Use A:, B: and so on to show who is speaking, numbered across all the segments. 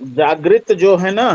A: जागृत जो है ना,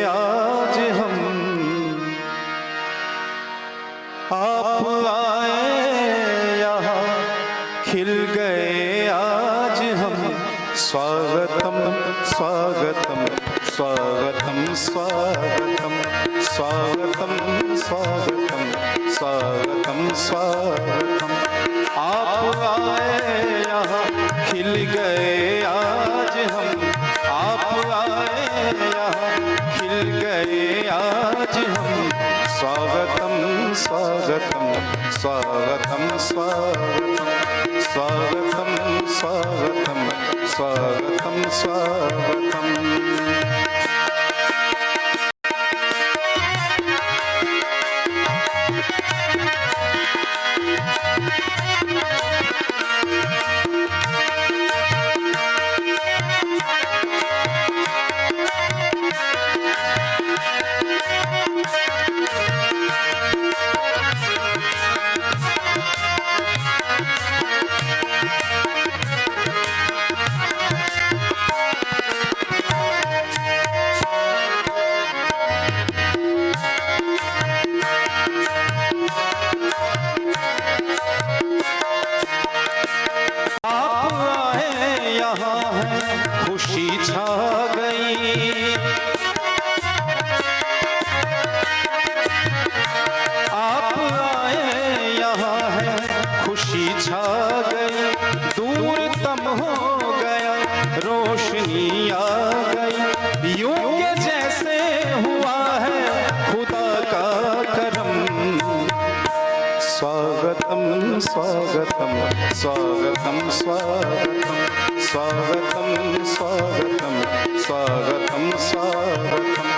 B: आज हम आप आए यहाँ खिल गए आज हम। स्वागतम स्वागतम स्वागतम स्वागतम स्वागतम स्वागतम स्वागतम स्वागतम। आप आए यहाँ खिल गए आज हम। आप आए यहाँ खिल गए आज हम। स्वागतम स्वागतम स्वागतम स्वागतम स्वागतम स्वागतम स्वागतम स्वागतम। खुशी छा गई, आप आए यहाँ है खुशी छा गई। दूर तम हो गया रोशनी आ गई। यूं के जैसे हुआ है खुदा का करम। स्वागतम स्वागतम स्वागतम स्वागतम स्वागतम स्वागतम स्वागतम स्वागतम।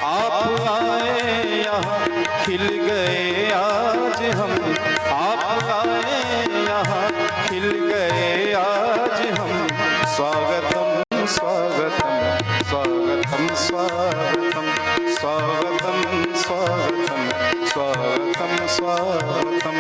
B: आप आए यहाँ खिल गए आज हम। आप आए यहाँ खिल गए आज हम। स्वागतम स्वागतम स्वागतम स्वागतम स्वागतम स्वागतम स्वागतम स्वागतम।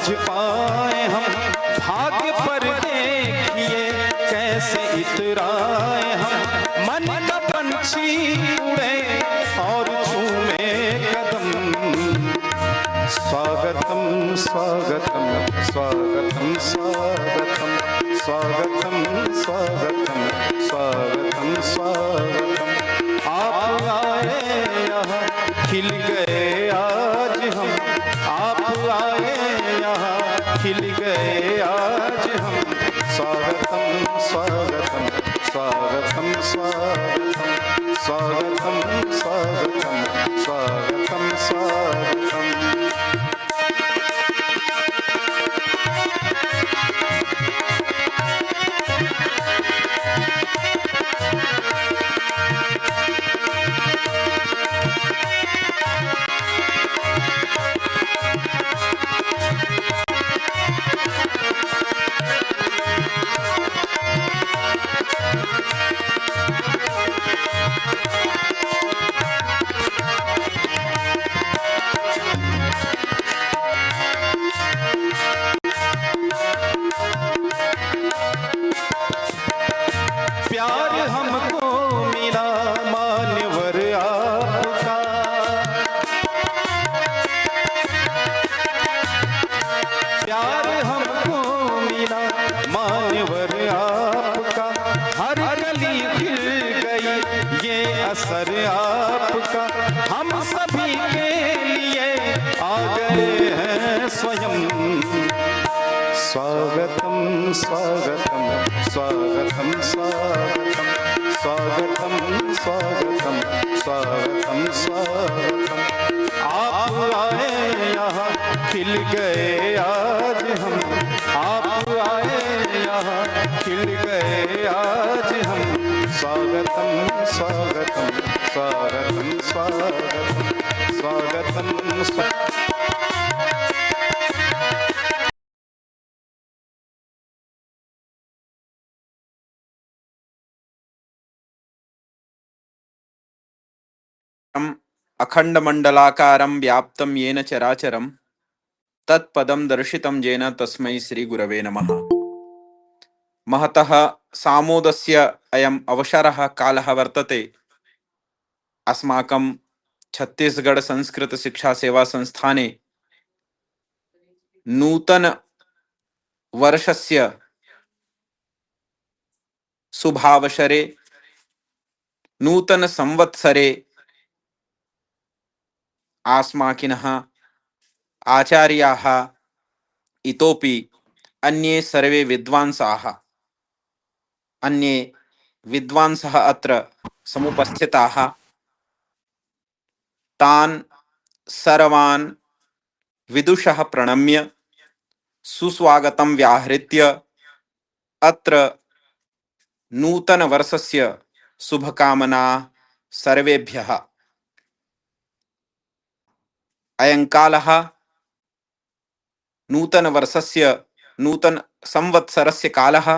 B: समझ पाए हम भाग्य पर देखिए कैसे इतराए हम। मन का पंछी उड़े और चूमे कदम। स्वागतम स्वागतम स्वागतम स्वागतम स्वागतम स्वागतम स्वागतम स्वागतम। आप आए यहाँ खिल गए आज हम। आप आए यहाँ खिल गए आज हम। स्वागतम स्वागतम स्वागतम स्वागतम स्वागतम स्वागतम स्वागतम स्वागतम। प्यार हमको मिला मान्यवर आपका। प्यार हमको मिला मान्यवर आपका। हर गली खिल गई ये असर आपका। हम सभी के लिए आ गए हैं स्वयं। स्वागतम स्वागतम स्वागतम स्वागतम स्वागतम स्वागतम स्वागतम स्वागतम। आप आए यहाँ खिल गए आज हम। आप आए यहाँ खिल गए आज हम। स्वागतम स्वागतम स्वागतम स्वागतम स्वागतम।
A: अखंड मंडलाकारं व्याप्तं येन चराचरं तत्पदं दर्शितं येन तस्मै श्री गुरवे नमः। महतः सामोदस्य अयम् अवसरः कालः वर्तते। अस्माकं छत्तीसगढ़ संस्कृत शिक्षा सेवा संस्थाने नूतन वर्षस्य शुभावसरे नूतन संवत्सरे आस्माकिनः आचार्याः इतोपि अन्ये सर्वे विद्वांसाः अन्ये विद्वांसः अत्र समुपस्थिताः। तान् सर्वान् विदुषः प्रणम्य सुस्वागतं व्याहृत्य अत्र नूतन वर्षस्य शुभकामना सर्वेभ्यः। अयं कालः नूतन वर्षस्य नूतन संवत्सरस्य कालः।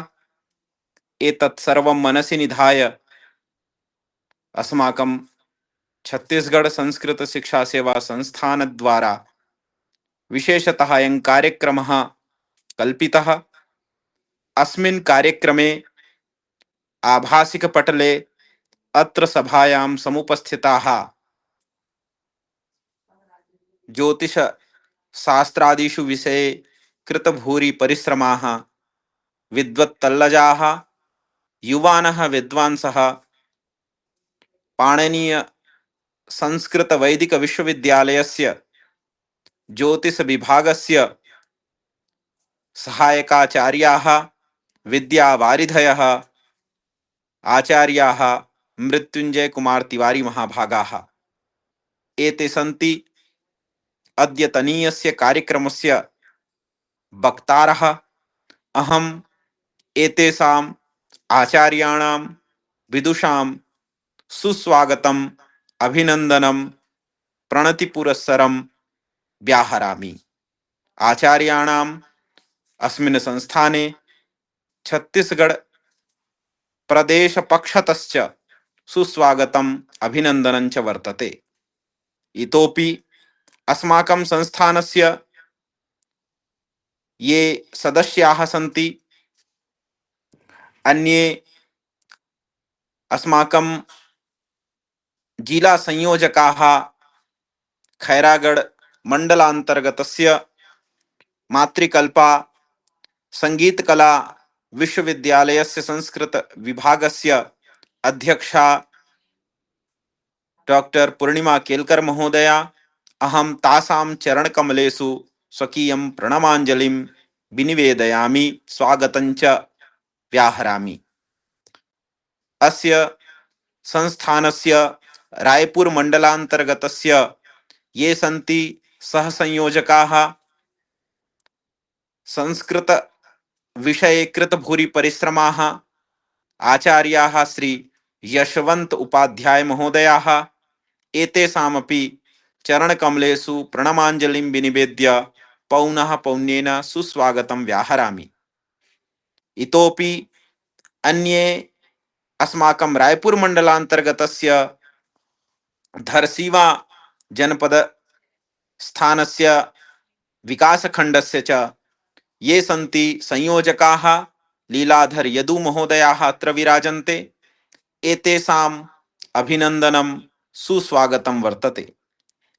A: एतत् सर्वं मनसि निधाय अस्माकं छत्तीसगढ़ संस्कृत शिक्षा सेवा संस्थान द्वारा विशेषतः अयं कार्यक्रमः कल्पितः। अस्मिन् कार्यक्रमे आभासिकपटले अत्र सभायां समुपस्थिताः ज्योतिष शास्त्रादिषु विषये कृतभूरि परिश्रमाः विद्वत्तल्लजाः युवानः विद्वांसः पाणिनीय संस्कृत वैदिक विश्वविद्यालयस्य ज्योतिष विभागस्य सहायकाचार्याः विद्यावारिधयः आचार्याः मृत्युंजय कुमार तिवारी महाभागाः एते सन्ति अद्यतनीयस्य कार्यक्रमस्य वक्तारः। अहम् एतेषाम् आचार्याणां विदुषां सुस्वागतम् अभिनन्दनं प्रणतिपुरस्सरं व्याहरामि। आचार्याणाम् अस्मिन् संस्थाने छत्तीसगढ़ प्रदेश पक्षतश्च सुस्वागतम् अभिनन्दनं च वर्तते। इतोपि अस्माकं संस्थानस्य ये सदस्याः सन्ति, अन्ये अस्माकं जिला संयोजकाः खैरागढ़ मण्डलान्तर्गतस्य मातृकल्पा संगीतकला विश्वविद्यालयस्य संस्कृतविभागस्य अध्यक्षा डॉक्टर पूर्णिमा केलकर महोदया, अहं तासां चरणकमलेषु स्वकीयं प्रणमाञ्जलिं विनिवेदयामि, स्वागतं च व्याहरामि। अस्य संस्थानस्य रायपुर मण्डलान्तर्गतस्य ये सन्ति सहसंयोजकाः, संस्कृत विषये कृतभूरि परिश्रमाः आचार्याः श्री यशवंत उपाध्याय महोदयाः, एतेषामपि चरणकमलेषु प्रणमाञ्जलिं विनिवेद्य पौनः पौन्येन सुस्वागतं व्याहरामि। इतोपि अन्ये अस्माकं रायपुर मण्डलान्तर्गतस्य धरसीवा जनपद स्थानस्य विकासखण्डस्य च ये सन्ति संयोजकाः, लीलाधर यदु महोदयाः अत्र विराजन्ते, एतेषाम् अभिनन्दनं सुस्वागतं वर्तते।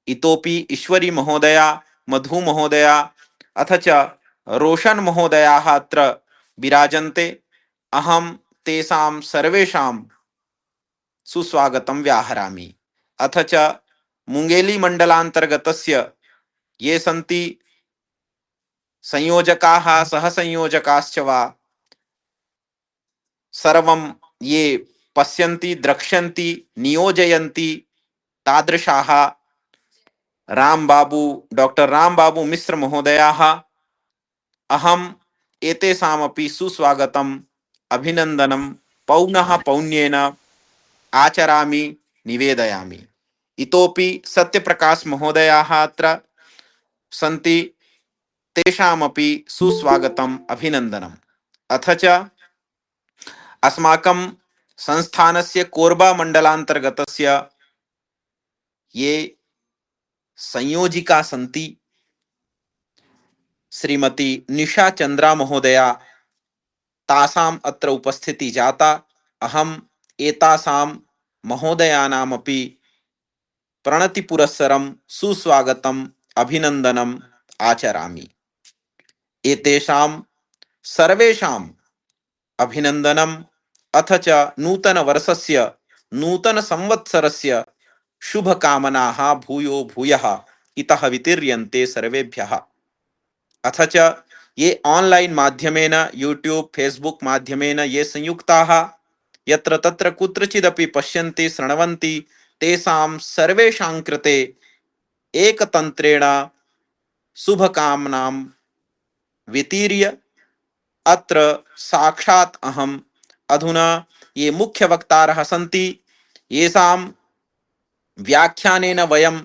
A: इतोपि ईश्वरी महोदया, मधु महोदया अथ च रोशन महोदयाः अत्र विराजन्ते। अहं तेषां सर्वेषां सुस्वागतं व्याहरामि। अथ च मुंगेली मण्डलान्तर्गतस्य ये सन्ति संयोजकाः, सहसंयोजकाश्च वा सर्वं ये पश्यन्ति, द्रक्ष्यन्ति, नियोजयन्ति, तादृशाः डॉक्टर रामबाबू मिश्र महोदयाः, अहम् एतेषामपि सुस्वागतम् अभिनन्दनं पौनः पौन्येन आचरामि, निवेदयामि। इतोपि सत्यप्रकाश महोदयाः अत्र सन्ति, तेषामपि सुस्वागतम् अभिनन्दनम्। अथ च अस्माकं संस्थानस्य कोरबा मण्डलान्तर्गतस्य ये संयोजिका सन्ति, श्रीमती निशा चंद्रा महोदया, तासाम् अत्र उपस्थिति जाता। अहम् एतासां महोदयानामपि प्रणतिपुरस्सरं सुस्वागतम् अभिनन्दनम् आचरामि। एतेषां सर्वेषाम् अभिनन्दनम् अथ च नूतनवर्षस्य, नूतनसंवत्सरस्य शुभकामनाः भूयो भूयः इतः वितीर्यन्ते सर्वेभ्यः। अथ च ये ऑनलाइन माध्यमेन यूट्यूब फेसबुक माध्यमेन ये संयुक्ताः यत्र तत्र कुत्रचिदपि पश्यन्ति, शृण्वन्ति, तेषां सर्वेषां कृते एकतन्त्रेण शुभकामनां वितीर्य अत्र साक्षात् अहम् अधुना ये मुख्यवक्तारः सन्ति, येषां व्याख्यानेन वयं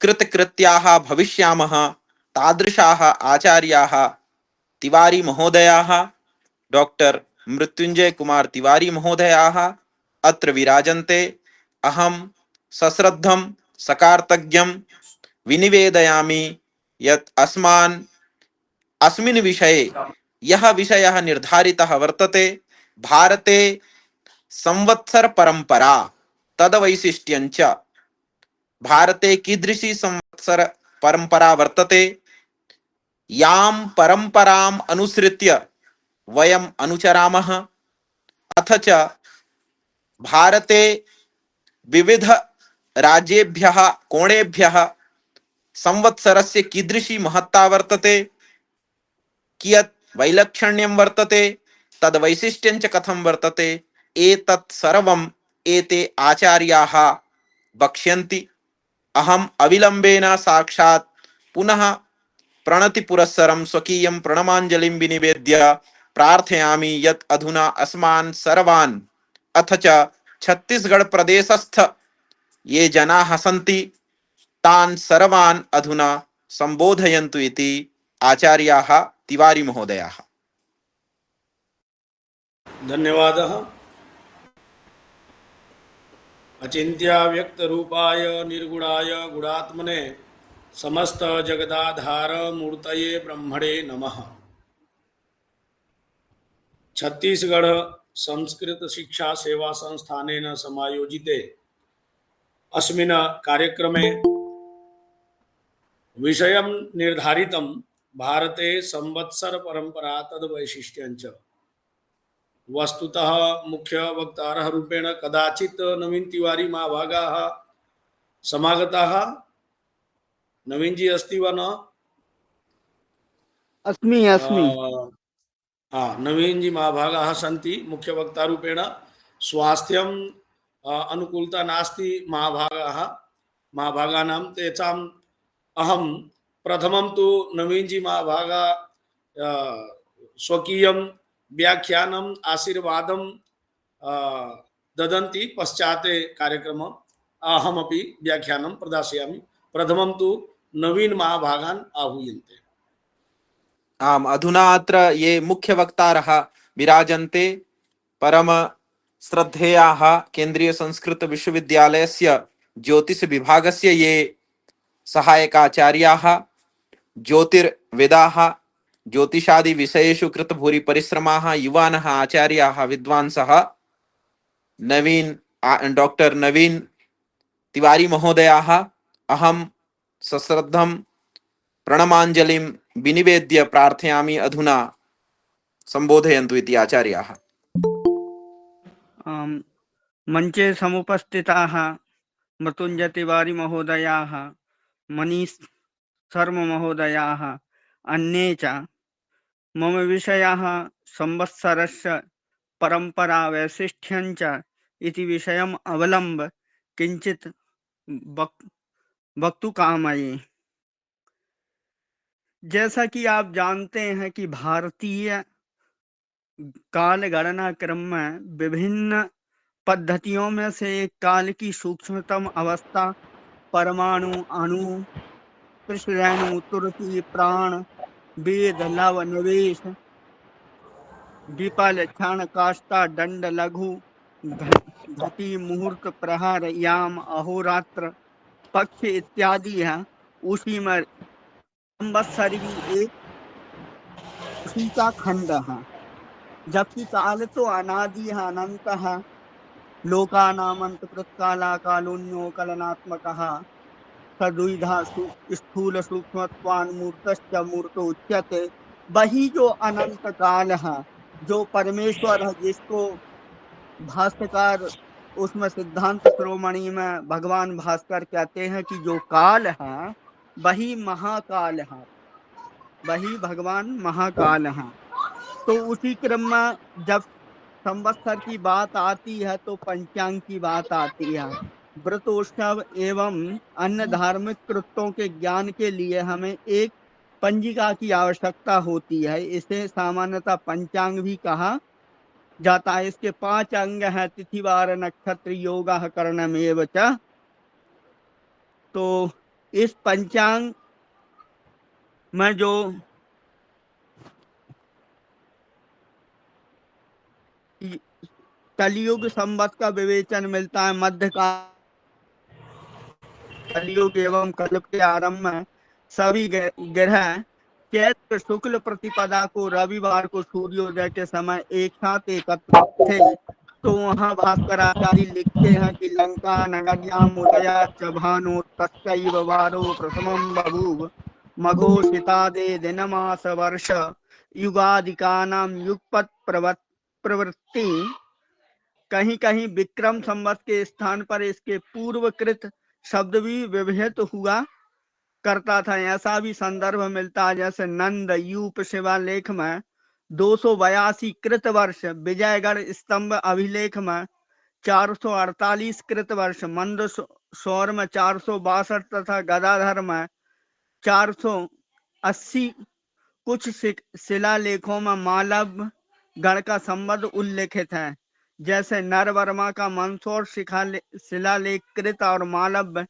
A: कृतकृत्याः भविष्यामः, तादृशाः आचार्याः तिवारी महोदयाः, डॉक्टर मृत्युंजय कुमार तिवारी महोदयाः अत्र विराजन्ते। अहं सश्रद्धं सकार्तज्ञं विनिवेदयामि यत् अस्मिन् विषये यः विषयः निर्धारितः वर्तते, भारते संवत्सर परंपरा तद्वैशिष्ट्यञ्च, भारते कीदृशी संवत्सर परंपरा वर्तते, यां परंपराम् अनुसृत्य वयम् अनुचरामः, अथ च भारते विविध राज्येभ्यः कोणेभ्यः संवत्सरस्य कीदृशी महत्ता वर्तते, कियत् वैलक्षण्यं वर्तते, तद् वैशिष्ट्यञ्च कथं वर्तते, एतत् सर्वम् एते आचार्याः वक्ष्यन्ति। अहम् अविलम्बेन साक्षात् पुनः प्रणतिपुरस्सरं स्वकीयं प्रणमाञ्जलिं विनिवेद्य प्रार्थयामि यत् अधुना अस्मान् सर्वान् अथ च छत्तीसगढ़ प्रदेशस्थ ये जनाः सन्ति, तान् सर्वान् अधुना संबोधयन्तु इति आचार्याः तिवारी महोदयाः।
C: धन्यवादः। अचिन्त्याव्यक्तरूपाय निर्गुणाय गुणात्मने समस्त जगदाधार मूर्तये ब्रह्मणे नमः। छत्तीसगढ़ संस्कृत शिक्षा सेवा संस्थानेन समायोजिते अस्मिन् कार्यक्रमे विषयं निर्धारितं भारते संवत्सर परंपरा तद्वैशिष्ट्यञ्च। वस्तुतः मुख्य वक्तारः रूपेण कदाचित् नवीन तिवारी महाभागाः समागताः। नवीन जी अस्ति वा न?
D: अस्मि।
C: नवीन जी महाभागाः सन्ति मुख्यवक्तारूपेण। स्वास्थ्यं अनुकूलता नास्ति महाभागानां तेषाम् अहं प्रथमं तु नवीन जी महाभागा स्वकीयं व्याख्यानम् आशीर्वादं ददन्ति। पश्चात् कार्यक्रमम् अहमपि व्याख्यानं प्रदास्यामि। प्रथमं तु नवीन महाभागान् आहूयन्ते।
A: आम्, अधुना अत्र ये मुख्यवक्तारः विराजन्ते परम श्रद्धेयाः केन्द्रीय संस्कृत विश्वविद्यालयस्य ज्योतिषविभागस्य ये सहायकाचार्याः, ज्योतिर्वेदाः, ज्योतिषादि विषयेषु कृतभूरि परिश्रमाः युवानः आचार्याः विद्वांसः डॉक्टर नवीन तिवारी महोदयाः अहं सश्रद्धं प्रणमाञ्जलिं विनिवेद्य प्रार्थयामि अधुना संबोधयन्तु इति आचार्याः।
D: मंचे समुपस्थिताः मृत्युंजय तिवारी महोदयाः, मनीष शर्मा महोदयाः, अन्ये च मम विषयः संवत्सरस्य परंपरा वैशिष्ट्यञ्च इति विषयम् अवलम्ब्य किञ्चित् वक्तुकामये। जैसा कि आप जानते हैं कि भारतीय काल गणना क्रम में विभिन्न पद्धतियों में से एक काल की सूक्ष्मतम अवस्था परमाणु, अणु, कृष्णरेणु, तुरति, प्राण, वेद, लव, निवेश, विपल, क्षण, काष्ठा, दंड, लघु, घटी, मुहूर्त, प्रहर, याम, अहोरात्र, पक्ष इत्यादि है। उसी में संवत्सर भी एक उसी का खंड है। जबकि काल तो अनादि है, अनंत है। लोकानामंत कृत्काला कालोन्यो कलनात्मकः सद्विधा स्थूल सूक्ष्मत्वान् मूर्तश्च मूर्तो उच्यते। वही जो अनंत काल है, जो परमेश्वर है, जिसको भाष्यकार उसमें सिद्धांत शिरोमणि में भगवान भास्कर कहते हैं कि जो काल है वही महाकाल है, वही भगवान महाकाल है। तो उसी क्रम में जब संवत्सर की बात आती है तो पंचांग की बात आती है। व्रतोत्सव एवं अन्य धार्मिक कृत्यों के ज्ञान के लिए हमें एक पंजिका की आवश्यकता होती है। इसे सामान्यतः पंचांग भी कहा जाता है। इसके 5 अंग हैं: तिथि, वार, नक्षत्र, योग, करणमेव च। तो इस पंचांग में जो कलयुग संवत का विवेचन मिलता है, मध्यकाल, कलयुग एवं कल्प के आरंभ में सभी ग्रह चैत्र शुक्ल प्रतिपदा को रविवार को सूर्योदय के समय एक साथ एकत्रित थे। तो वहाँ भास्कराचार्य लिखते हैं कि लंका नगर्याम उदया भानु तस्यैव वारो प्रथमं बभूव मघो सितादे दिनमास वर्ष युगादिकानां युगपत् प्रवृत्ति। कहीं कहीं विक्रम संवत के स्थान पर इसके पूर्वकृत शब्द भी व्यवहित हुआ करता था। ऐसा भी संदर्भ मिलता है, जैसे नंद यूप शिवालेख में 282 कृत वर्ष, विजयगढ़ स्तंभ अभिलेख में 448 कृत वर्ष, मंदसौर में 462 तथा गदाधर में 480 कुछ शिलालेखों में मालव गण का संबंध उल्लेखित है। जैसे नरवर्मा का मंदसौर शिलालेख कृत और मालव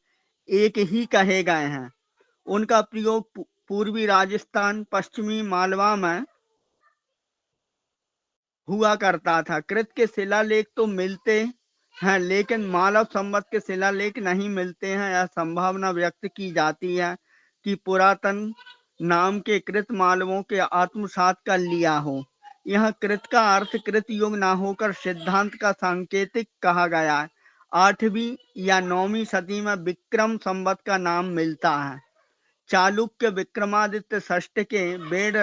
D: एक ही कहे गए हैं। उनका प्रयोग पूर्वी राजस्थान, पश्चिमी मालवा में हुआ करता था। कृत के शिलालेख तो मिलते हैं, लेकिन मालव संवत के शिलालेख नहीं मिलते हैं। यह संभावना व्यक्त की जाती है कि पुरातन नाम के कृत मालवों के आत्मसात कर लिया हो। यहाँ कृत का अर्थ कृत युग ना होकर सिद्धांत का सांकेतिक कहा गया है। 8वीं या 9वीं सदी में विक्रम संवत का नाम मिलता है। चालुक्य विक्रमादित्य षष्ठ के बेड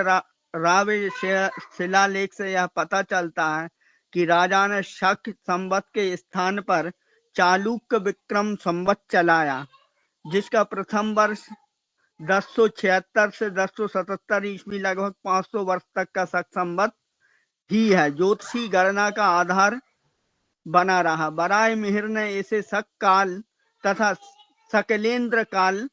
D: रावे शिलालेख से यह पता चलता है कि राजा ने शक संवत के स्थान पर चालुक्य विक्रम संवत चलाया, जिसका प्रथम वर्ष 1076 से 1077 ईस्वी लगभग 500 वर्ष तक का शक संवत ही है। ज्योतिषी गणना का आधार बना रहा। बराय मिहिर ने इसे शक काल तथा शकलेंद्र काल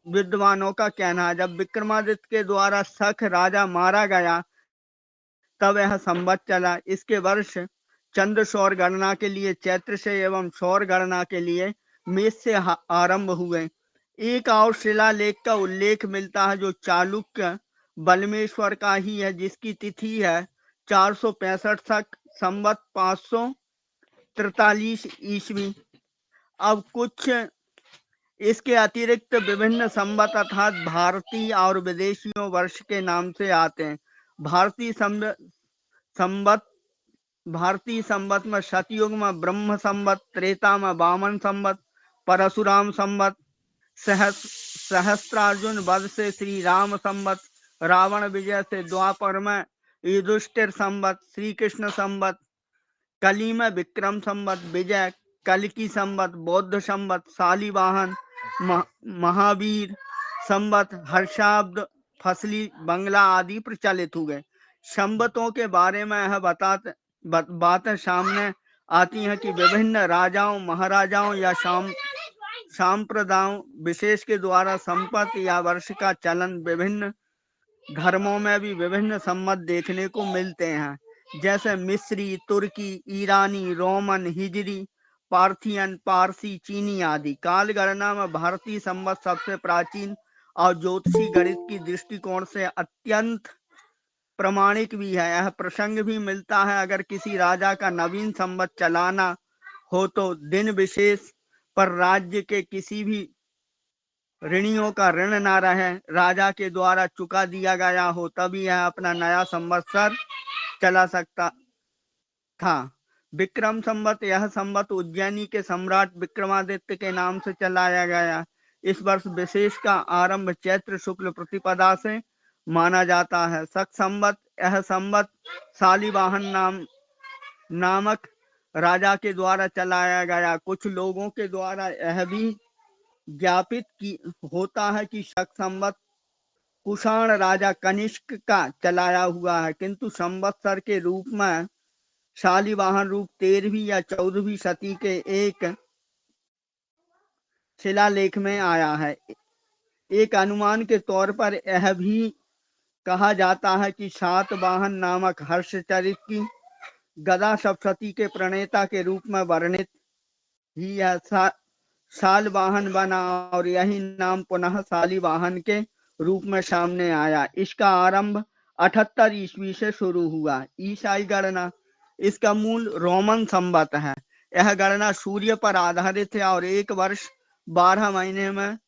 D: विद्वानों का कहना है। जब विक्रमादित्य के द्वारा शक राजा मारा गया तब यह संवत चला। इसके वर्ष चंद्र सौर गणना के लिए चैत्र से एवं सौर गणना के लिए मेष से आरंभ हुए। एक और शिलालेख का उल्लेख मिलता है जो चालुक्य बलमेश्वर का ही है, जिसकी तिथि है 465 तक संवत 543 ईस्वी। अब कुछ इसके अतिरिक्त विभिन्न संवत अर्थात भारतीय और विदेशियों वर्ष के नाम से आते हैं। भारतीय संवत में सतयुग में ब्रह्म संवत, त्रेता में वामन संवत, परशुराम संवत, सहस्त्रार्जुन वध से श्री राम संवत, रावण विजय से द्वापर में युधिष्ठिर संवत, श्री कृष्ण संवत, कली में विक्रम संवत, विजय, कल्कि संवत, बौद्ध संवत, शालिवाहन, महावीर संवत, हर्षाब्द, फसली बंगला आदि प्रचलित हुए। संवतों के बारे में यह बातें सामने आती हैं कि विभिन्न राजाओं, महाराजाओं या सांप्रदायों विशेष के द्वारा संपत या वर्ष का चलन विभिन्न धर्मों में भी विभिन्न संवत देखने को मिलते हैं, जैसे मिस्री, तुर्की, ईरानी, रोमन, हिजरी, पार्थियन, पारसी, चीनी आदि। काल गणना में भारतीय संवत सबसे प्राचीन और ज्योतिषी गणित की दृष्टिकोण से अत्यंत प्रमाणिक भी है। यह प्रसंग भी मिलता है, अगर किसी राजा का नवीन संवत चलाना हो तो दिन विशेष पर राज्य के किसी भी ऋणियों का ऋण न रहे, राजा के द्वारा चुका दिया गया हो, तभी यह अपना नया संवत्सर चला सकता था। विक्रम संवत, यह संवत उज्जैनी के सम्राट विक्रमादित्य के नाम से चलाया गया। इस वर्ष विशेष का आरंभ चैत्र शुक्ल प्रतिपदा से माना जाता है। शक संवत, यह संवत शालिवाहन नामक राजा के द्वारा चलाया गया। कुछ लोगों के द्वारा यह भी ज्ञापित होता है कि शक संवत कुषाण राजा कनिष्क का चलाया हुआ है, किंतु संवत्सर के रूप में शालिवाहन रूप 13वीं या 14वीं सदी के एक शिलालेख में आया है। एक अनुमान के तौर पर यह भी कहा जाता है कि सातवाहन नामक हर्षचरित की गदा सप्तशती के प्रणेता के रूप में वर्णित ही यह शालवाहन बना और यही नाम पुनः शालिवाहन के रूप में सामने आया। इसका आरंभ 78 ईस्वी से शुरू हुआ। ईसाई गणना, इसका मूल रोमन संवत है। यह गणना सूर्य पर आधारित है और एक वर्ष 12 महीने में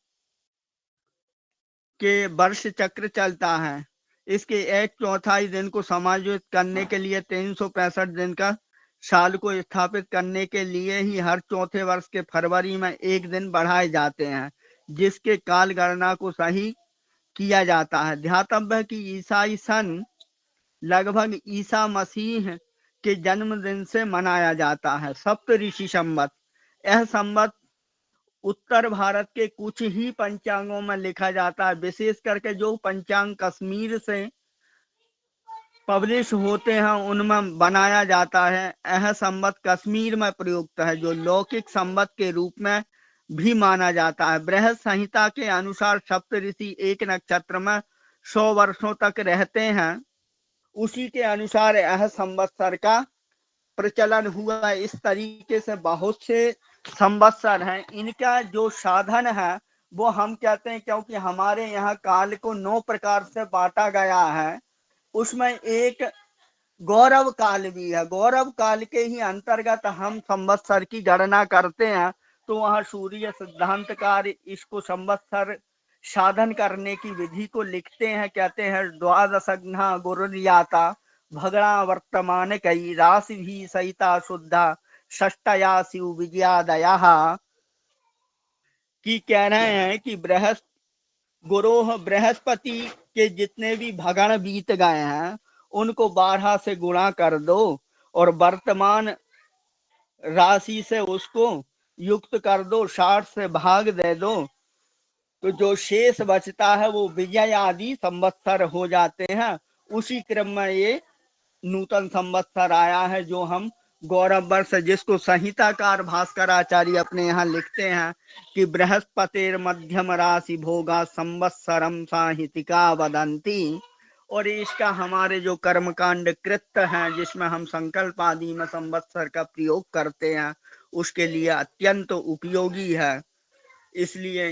D: के वर्ष चक्र चलता है। इसके 1/4 दिन को समायोजित करने के लिए 365 दिन का साल को स्थापित करने के लिए ही हर चौथे वर्ष के फरवरी में एक दिन बढ़ाए जाते हैं, जिसके काल गणना को सही किया जाता है। ध्यातव्य है कि ईसाई सन लगभग ईसा मसीह के जन्मदिन से मनाया जाता है। सप्त ऋषि संवत, यह संवत उत्तर भारत के कुछ ही पंचांगों में लिखा जाता है। विशेष करके जो पंचांग कश्मीर से पब्लिश होते हैं उनमें बनाया जाता है। यह संवत कश्मीर में प्रयुक्त है, जो लौकिक संवत के रूप में भी माना जाता है। बृहद संहिता के अनुसार सप्त ऋषि एक नक्षत्र में 100 वर्षों तक रहते हैं। उसी के अनुसार यह संवत्सर का प्रचलन हुआ। इस तरीके से बहुत से संवत्सर हैं। इनका जो साधन है वो हम कहते हैं, क्योंकि हमारे यहाँ काल को 9 प्रकार से बांटा गया है, उसमें एक गौरव काल भी है। गौरव काल के ही अंतर्गत हम संवत्सर की गणना करते हैं। तो वहाँ सूर्य सिद्धांतकार इसको संवत्सर साधन करने की विधि को लिखते हैं, कहते हैं द्वादशघ्ना गुरुर्याता भगड़ा वर्तमान कई राशि भी सहिता शुद्धा षष्टया शिव विजयादया की कह रहे हैं कि गुरु बृहस्पति के जितने भी भगण बीत गए हैं उनको 12 से गुणा कर दो और वर्तमान राशि से उसको युक्त कर दो, 60 से भाग दे दो, तो जो शेष बचता है वो विजय आदि संवत्सर हो जाते हैं। उसी क्रम में ये नूतन संवत्सर आया है जो हम गौरव वर्ष, जिसको संहिताकार भास्कराचार्य अपने यहाँ लिखते हैं कि बृहस्पतिर मध्यम राशि भोगा संवत्सरम साहितिका वदंती। और इसका हमारे जो कर्मकांड कृत्य हैं जिसमें हम संकल्प आदि में संवत्सर का प्रयोग करते हैं उसके लिए अत्यंत उपयोगी है। इसलिए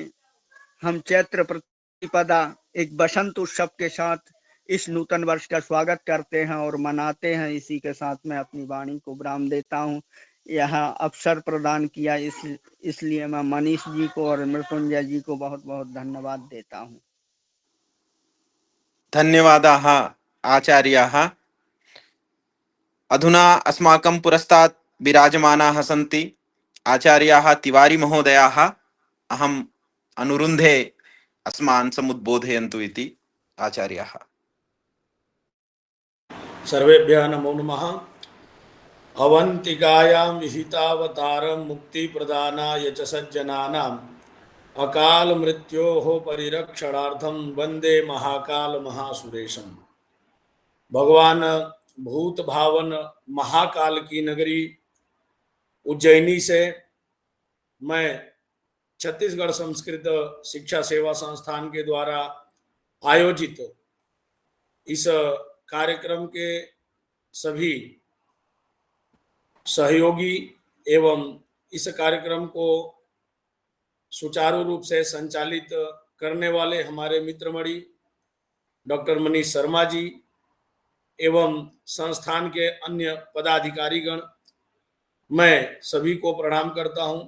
D: हम चैत्र प्रतिपदा एक बसंत उत्सव के साथ इस नूतन वर्ष का स्वागत करते हैं और मनाते हैं। इसी के साथ मैं अपनी वाणी को विराम देता हूँ। यह अवसर प्रदान किया इसलिए मैं मनीष जी को और मृत्युंजय जी को बहुत बहुत धन्यवाद देता हूँ।
A: धन्यवादाः आचार्याः। अधुना अस्माकं पुरस्तात् विराजमानाः सन्ति आचार्याः तिवारी महोदयाः। अहम् अनुरुन्धे अस्मान् समुद्बोधयन्तु इति आचार्याः।
C: सर्वेभ्यः नमो नमः। अवंतिकायां विहितावतारं मुक्तिप्रदानाय च सज्जनानाम् अकाल मृत्योः परिरक्षणार्थं वंदे महाकाल महासुरेशम। भगवान भूत भावन महाकाल की नगरी उज्जैनी से मैं छत्तीसगढ़ संस्कृत शिक्षा सेवा संस्थान के द्वारा आयोजित इस कार्यक्रम के सभी सहयोगी एवं इस कार्यक्रम को सुचारू रूप से संचालित करने वाले हमारे मित्रमणि डॉक्टर मनीष शर्मा जी एवं संस्थान के अन्य पदाधिकारीगण, मैं सभी को प्रणाम करता हूं।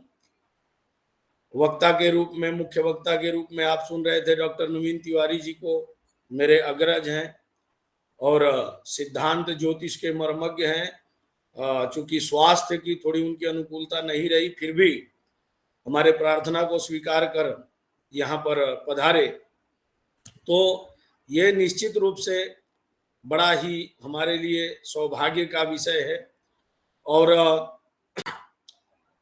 C: वक्ता के रूप में, मुख्य वक्ता के रूप में आप सुन रहे थे डॉक्टर नवीन तिवारी जी को, मेरे अग्रज हैं और सिद्धांत ज्योतिष के मर्मज्ञ हैं। चूंकि स्वास्थ्य की थोड़ी उनकी अनुकूलता नहीं रही, फिर भी हमारे प्रार्थना को स्वीकार कर यहाँ पर पधारे, तो ये निश्चित रूप से बड़ा ही हमारे लिए सौभाग्य का विषय है। और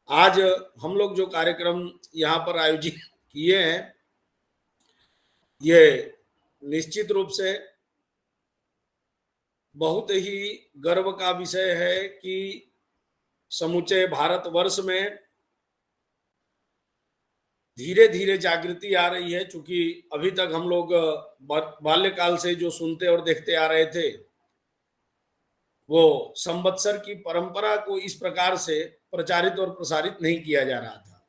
C: आज हम लोग जो कार्यक्रम यहाँ पर आयोजित किए हैं, ये निश्चित रूप से बहुत ही गर्व का विषय है कि समूचे भारतवर्ष में धीरे धीरे जागृति आ रही है। चूंकि अभी तक हम लोग बाल्यकाल से जो सुनते और देखते आ रहे थे, वो संवत्सर की परंपरा को इस प्रकार से प्रचारित और प्रसारित नहीं किया जा रहा था।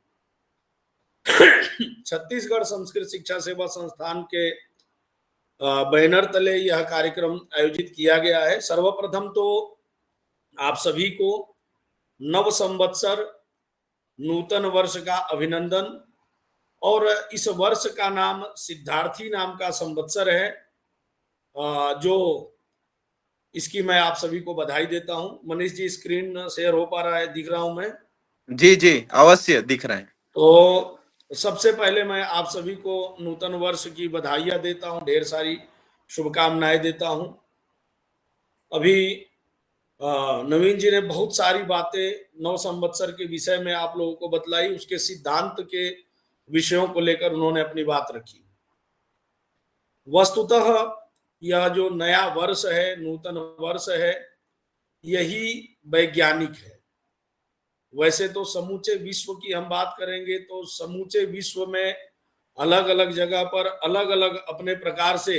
C: छत्तीसगढ़ संस्कृत शिक्षा सेवा संस्थान के बैनर तले यह कार्यक्रम आयोजित किया गया है। सर्वप्रथम तो आप सभी को नव संवत्सर नूतन वर्ष का अभिनंदन। और इस वर्ष का नाम सिद्धार्थी नाम का संवत्सर है, जो इसकी मैं आप सभी को बधाई देता हूं। मनीष जी, स्क्रीन शेयर हो पा रहा है? दिख रहा हूं मैं?
A: जी जी, अवश्य दिख रहे हैं।
C: तो सबसे पहले मैं आप सभी को नूतन वर्ष की बधाइयां देता हूं, ढेर सारी शुभकामनाएं देता हूं। अभी नवीन जी ने बहुत सारी बातें नव संवत्सर के विषय में आप लोगों को बतलाई, उसके सिद्धांत के विषयों को लेकर उन्होंने अपनी बात रखी। वस्तुतः यह जो नया वर्ष है, नूतन वर्ष है, यही वैज्ञानिक है। वैसे तो समूचे विश्व की हम बात करेंगे तो समूचे विश्व में अलग अलग जगह पर अलग अलग अपने प्रकार से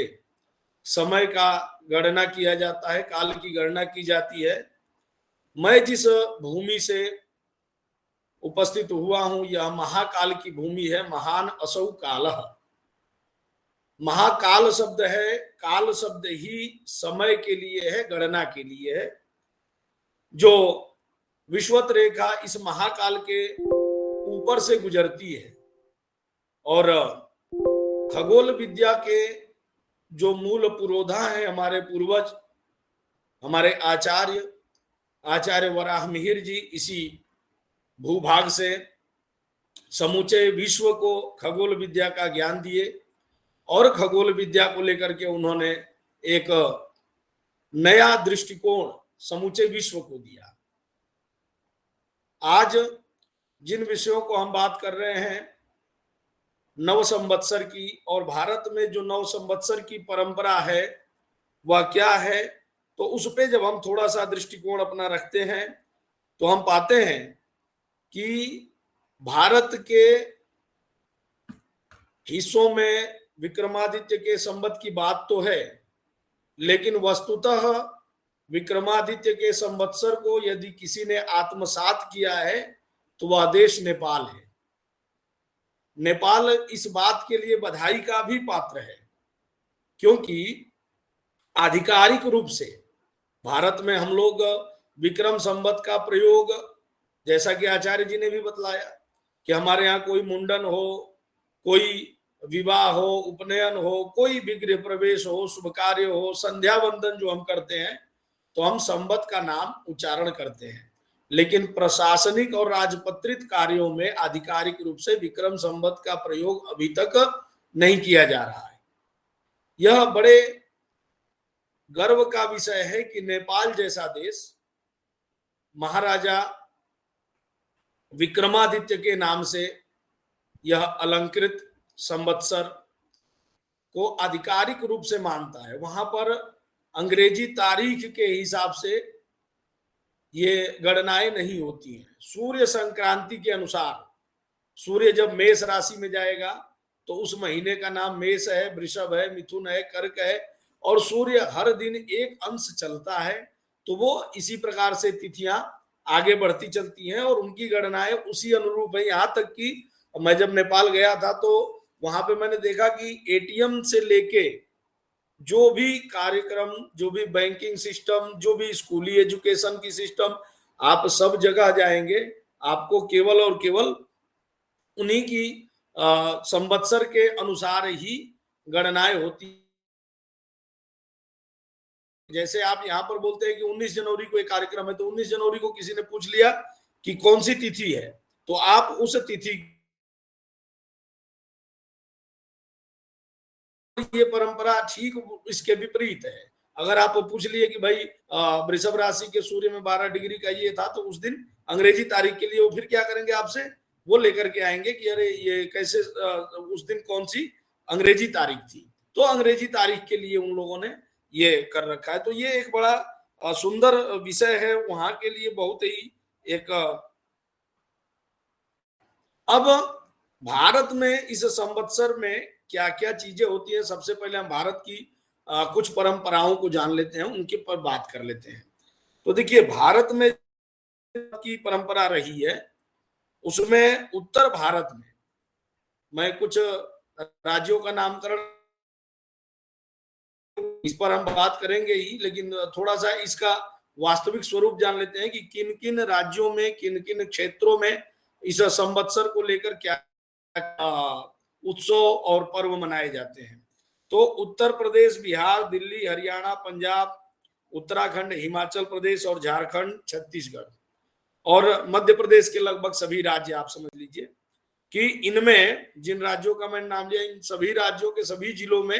C: समय का गणना किया जाता है, काल की गणना की जाती है। मैं जिस भूमि से उपस्थित हुआ हूं, यह महाकाल की भूमि है। महान असौ कालः, महाकाल शब्द है। काल शब्द ही समय के लिए है, गणना के लिए है। जो विश्वत रेखा इस महाकाल के ऊपर से गुजरती है और खगोल विद्या के जो मूल पुरोधा है हमारे पूर्वज, हमारे आचार्य वराह मिहिर जी इसी भूभाग से समूचे विश्व को खगोल विद्या का ज्ञान दिए और खगोल विद्या को लेकर के उन्होंने एक नया दृष्टिकोण समूचे विश्व को दिया। आज जिन विषयों को हम बात कर रहे हैं नव संवत्सर की, और भारत में जो नव संवत्सर की परंपरा है वह क्या है, तो उस पे जब हम थोड़ा सा दृष्टिकोण अपना रखते हैं तो हम पाते हैं कि भारत के हिस्सों में विक्रमादित्य के संवत की बात तो है, लेकिन वस्तुतः विक्रमादित्य के संवत्सर को यदि किसी ने आत्मसात किया है तो वह देश नेपाल है। नेपाल इस बात के लिए बधाई का भी पात्र है, क्योंकि आधिकारिक रूप से भारत में हम लोग विक्रम संवत का प्रयोग, जैसा कि आचार्य जी ने भी बतलाया कि हमारे यहाँ कोई मुंडन हो, कोई विवाह हो, उपनयन हो, कोई भी गृह प्रवेश हो, शुभ कार्य हो, संध्या वंदन जो हम करते हैं तो हम संवत का नाम उच्चारण करते हैं, लेकिन प्रशासनिक और राजपत्रित कार्यों में आधिकारिक रूप से विक्रम संवत का प्रयोग अभी तक नहीं किया जा रहा है। यह बड़े गर्व का विषय है कि नेपाल जैसा देश महाराजा विक्रमादित्य के नाम से यह अलंकृत संवत्सर को आधिकारिक रूप से मानता है। वहां पर अंग्रेजी तारीख के हिसाब से ये गणनाएं नहीं होती हैं। सूर्य संक्रांति के अनुसार सूर्य जब मेष राशि में जाएगा तो उस महीने का नाम मेष है, वृषभ है, मिथुन है, कर्क है, और सूर्य हर दिन एक अंश चलता है, तो वो इसी प्रकार से तिथियां आगे बढ़ती चलती हैं और उनकी गणनाएं उसी अनुरूप है। यहाँ तक कि मैं जब नेपाल गया था तो वहां पे मैंने देखा कि एटीएम से लेके जो भी कार्यक्रम, जो भी बैंकिंग सिस्टम, जो भी स्कूली एजुकेशन की सिस्टम, आप सब जगह जाएंगे आपको केवल और केवल उन्हीं की संवत्सर के अनुसार ही गणनाएं होती। जैसे आप यहाँ पर बोलते हैं कि 19 जनवरी को एक कार्यक्रम है, तो 19 जनवरी को किसी ने पूछ लिया कि कौन सी तिथि है, तो आप उस तिथि, ये परंपरा ठीक इसके विपरीत है। अगर आप पूछ लिए कि भाई वृषभ राशि के सूर्य में 12 डिग्री का ये था, तो उस दिन अंग्रेजी तारीख के लिए वो फिर क्या करेंगे, आपसे वो लेकर के आएंगे कि अरे ये कैसे, उस दिन कौन सी अंग्रेजी तारीख थी। तो अंग्रेजी तारीख के लिए उन लोगों ने ये कर रखा है। तो ये एक बड़ा सुंदर विषय है वहां के लिए, बहुत ही एक। अब भारत में इस संवत्सर में क्या क्या चीजें होती है, सबसे पहले हम भारत की कुछ परंपराओं को जान लेते हैं, उनके पर बात कर लेते हैं। तो देखिए, भारत में की परंपरा रही है, उसमें उत्तर भारत में, मैं कुछ राज्यों का नामकरण इस पर हम बात करेंगे ही, लेकिन थोड़ा सा इसका वास्तविक स्वरूप जान लेते हैं कि किन किन राज्यों में, किन किन क्षेत्रों में इस संवत्सर को लेकर क्या उत्सव और पर्व मनाए जाते हैं। तो उत्तर प्रदेश, बिहार, दिल्ली, हरियाणा, पंजाब, उत्तराखंड, हिमाचल प्रदेश और झारखंड, छत्तीसगढ़ और मध्य प्रदेश के लगभग सभी राज्य आप समझ लीजिए कि इनमें जिन राज्यों का मैंने नाम लिया, इन सभी राज्यों के सभी जिलों में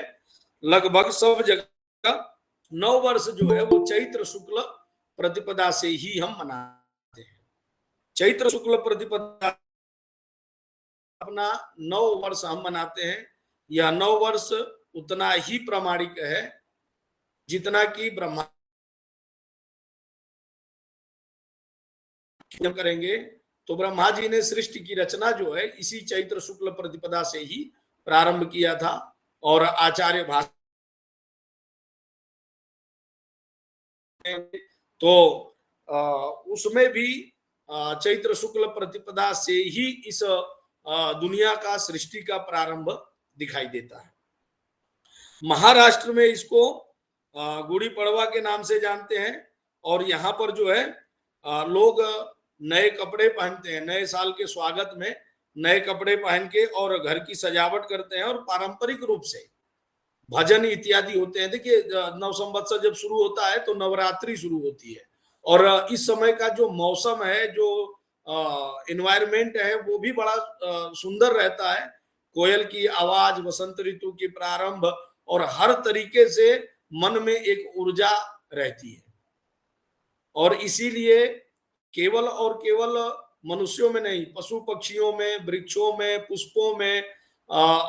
C: लगभग सब जगह नव वर्ष जो है वो चैत्र शुक्ल प्रतिपदा से ही हम मनाते हैं। चैत्र शुक्ल प्रतिपदा अपना नव वर्ष हम मनाते हैं। यह नव वर्ष उतना ही प्रामाणिक है जितना कि ब्रह्मा करेंगे, तो ब्रह्मा जी ने सृष्टि की रचना जो है इसी चैत्र शुक्ल प्रतिपदा से ही प्रारंभ किया था। और आचार्य भाषा तो उसमें भी चैत्र शुक्ल प्रतिपदा से ही इस दुनिया का सृष्टि का प्रारंभ दिखाई देता है। महाराष्ट्र में इसको गुड़ी पड़वा के नाम से जानते हैं, और यहाँ पर जो है लोग नए कपड़े पहनते हैं, नए साल के स्वागत में नए कपड़े पहन के और घर की सजावट करते हैं। और पारंपरिक रूप से भजन इत्यादि होते हैं। देखिए नव संवत्सर जब शुरू होता है तो नवरात्रि शुरू होती है, और इस समय का जो मौसम है, जो एनवायरमेंट है, वो भी बड़ा सुंदर रहता है। कोयल की आवाज, वसंत ऋतु की प्रारंभ, और हर तरीके से मन में एक ऊर्जा रहती है। और इसीलिए केवल और केवल मनुष्यों में नहीं, पशु पक्षियों में, वृक्षों में, पुष्पों में,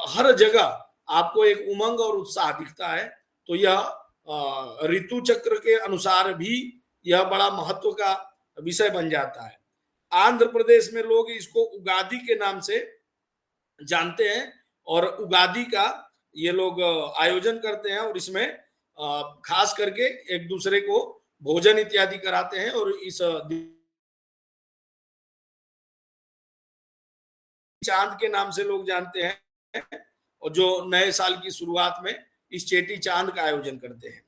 C: हर जगह आपको एक उमंग और उत्साह दिखता है। तो यह ऋतु चक्र के अनुसार भी यह बड़ा महत्व का विषय बन जाता है। आंध्र प्रदेश में लोग इसको उगादि के नाम से जानते हैं, और उगादि का ये लोग आयोजन करते हैं, और इसमें खास करके एक दूसरे को भोजन इत्यादि कराते हैं, और इस चांद के नाम से लोग जानते हैं, और जो नए साल की शुरुआत में इस चेटी चांद का आयोजन करते हैं।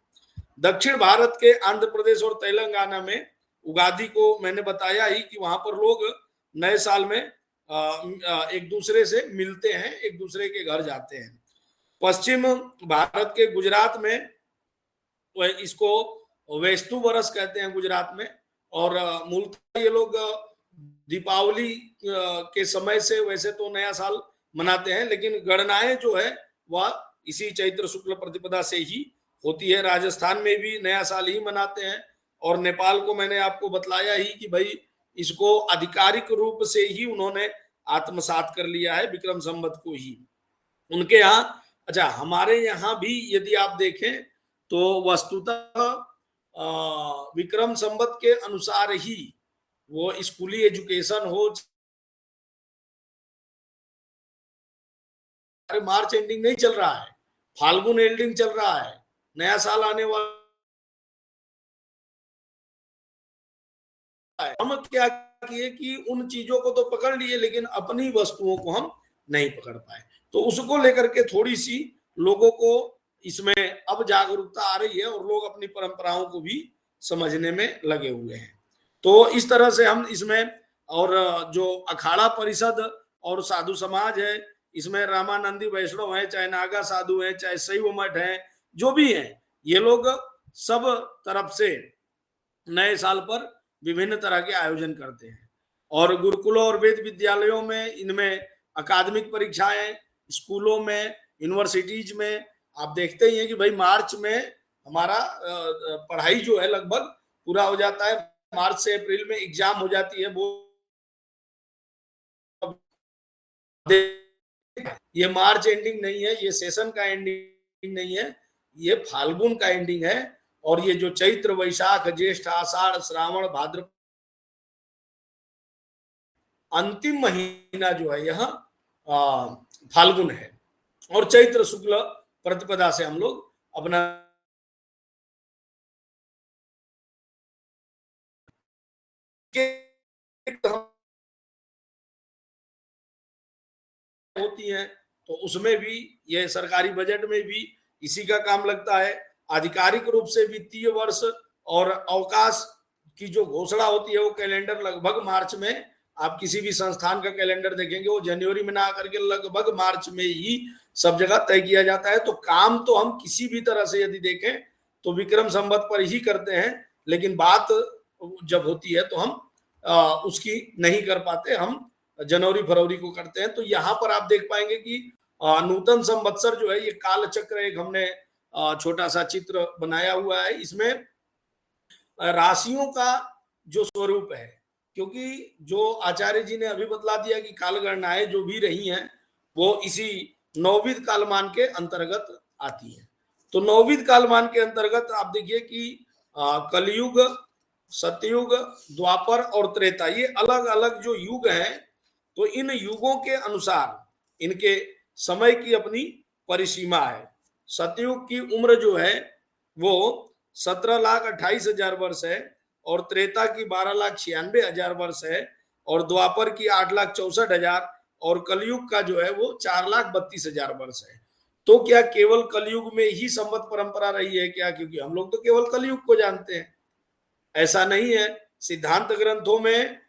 C: दक्षिण भारत के आंध्र प्रदेश और तेलंगाना में उगादि को मैंने बताया ही कि वहां पर लोग नए साल में एक दूसरे से मिलते हैं, एक दूसरे के घर जाते हैं। पश्चिम भारत के गुजरात में इसको वेस्तु बरस कहते हैं गुजरात में, और मूलतः ये लोग दीपावली के समय से वैसे तो नया साल मनाते हैं, लेकिन गणनाएं जो है वह इसी चैत्र शुक्ल प्रतिपदा से ही होती है। राजस्थान में भी नया साल ही मनाते हैं, और नेपाल को मैंने आपको बतलाया ही कि भाई इसको आधिकारिक रूप से ही उन्होंने आत्मसात कर लिया है, विक्रम संवत को ही उनके यहाँ। अच्छा, हमारे यहाँ भी यदि आप देखें तो वस्तुतः विक्रम संवत के अनुसार ही वो स्कूली एजुकेशन हो, मार्च एंडिंग नहीं चल रहा है, फाल्गुन एंडिंग चल रहा है, नया साल आने वाला है। हम क्या किए कि उन चीजों को तो पकड़ लिए, लेकिन अपनी वस्तुओं को हम नहीं पकड़ पाए। तो उसको लेकर के थोड़ी सी लोगों को इसमें अब जागरूकता आ रही है, और लोग अपनी परंपराओं को भी समझने में लगे हुए हैं। तो इस तरह से हम इसमें, और जो अखाड़ा परिषद और साधु समाज है, इसमें रामानंदी वैष्णव है, चाहे नागा साधु है, चाहे शैव मठ है, जो भी है, ये लोग सब तरफ से नए साल पर विभिन्न तरह के आयोजन करते हैं। और गुरुकुलों और वेद विद्यालयों में इनमें अकादमिक परीक्षाएं, स्कूलों में, यूनिवर्सिटीज में आप देखते ही हैं कि भाई मार्च में हमारा पढ़ाई जो है लगभग पूरा हो जाता है। मार्च से अप्रैल में एग्जाम हो जाती है। वो ये मार्च एंडिंग नहीं है, ये सेशन का एंडिंग नहीं है, ये फाल्गुन का एंडिंग है। और ये जो चैत्र, वैशाख, ज्येष्ठ, आषाढ़, श्रावण, भाद्रपद, अंतिम महीना जो है यह फाल्गुन है, और चैत्र शुक्ल प्रतिपदा से हम लोग अपना होती हैं, तो उसमें भी ये सरकारी बजट में भी इसी का काम लगता है। आधिकारिक रूप से वित्तीय वर्ष और अवकाश की जो घोषणा होती है वो कैलेंडर लगभग मार्च में, आप किसी भी संस्थान का कैलेंडर देखेंगे वो जनवरी में ना करके लगभग मार्च में ही सब जगह तय किया जाता है। तो काम तो हम किसी भी तरह से यदि देखें तो विक्रम संवत पर ही करते हैं, लेकिन बात जब होती है तो हम उसकी नहीं कर पाते, हम जनवरी फरवरी को करते हैं। तो यहाँ पर आप देख पाएंगे कि नूतन संवत्सर जो है ये काल चक्र, एक हमने छोटा सा चित्र बनाया हुआ है। इसमें राशियों का जो स्वरूप है, क्योंकि जो आचार्य जी ने अभी बतला दिया कि काल गणनाएं जो भी रही हैं वो इसी नौविध कालमान के अंतर्गत आती है। तो नौविध कालमान के अंतर्गत आप देखिए कि कलयुग, सतयुग, द्वापर और त्रेता, ये अलग अलग जो युग हैं, तो इन युगों के अनुसार इनके समय की अपनी परिसीमा है। सतयुग की उम्र जो है वो 17,28,000 वर्ष है, और त्रेता की 12,96,000 वर्ष है, और द्वापर की 8,64,000, और कलयुग का जो है वो 4,32,000 वर्ष है। तो क्या केवल कलयुग में ही संवत परंपरा रही है क्या? क्योंकि हम लोग तो केवल कलयुग को जानते हैं, ऐसा नहीं है। सिद्धांत ग्रंथों में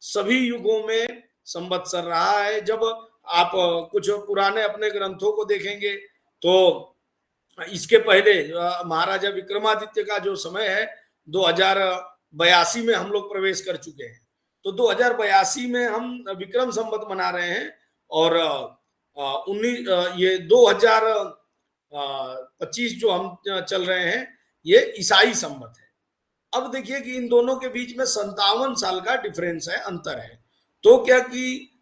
C: सभी युगों में संवत्सर रहा है। जब आप कुछ पुराने अपने ग्रंथों को देखेंगे तो इसके पहले महाराजा विक्रमादित्य का जो समय है 2082 में हम लोग प्रवेश कर चुके हैं। तो 2082 में हम विक्रम संवत मना रहे हैं और ये 2025 जो हम चल रहे हैं ये ईसाई संवत है। अब देखिए कि इन दोनों के बीच में 57 साल का डिफरेंस है, अंतर है। तो क्या कि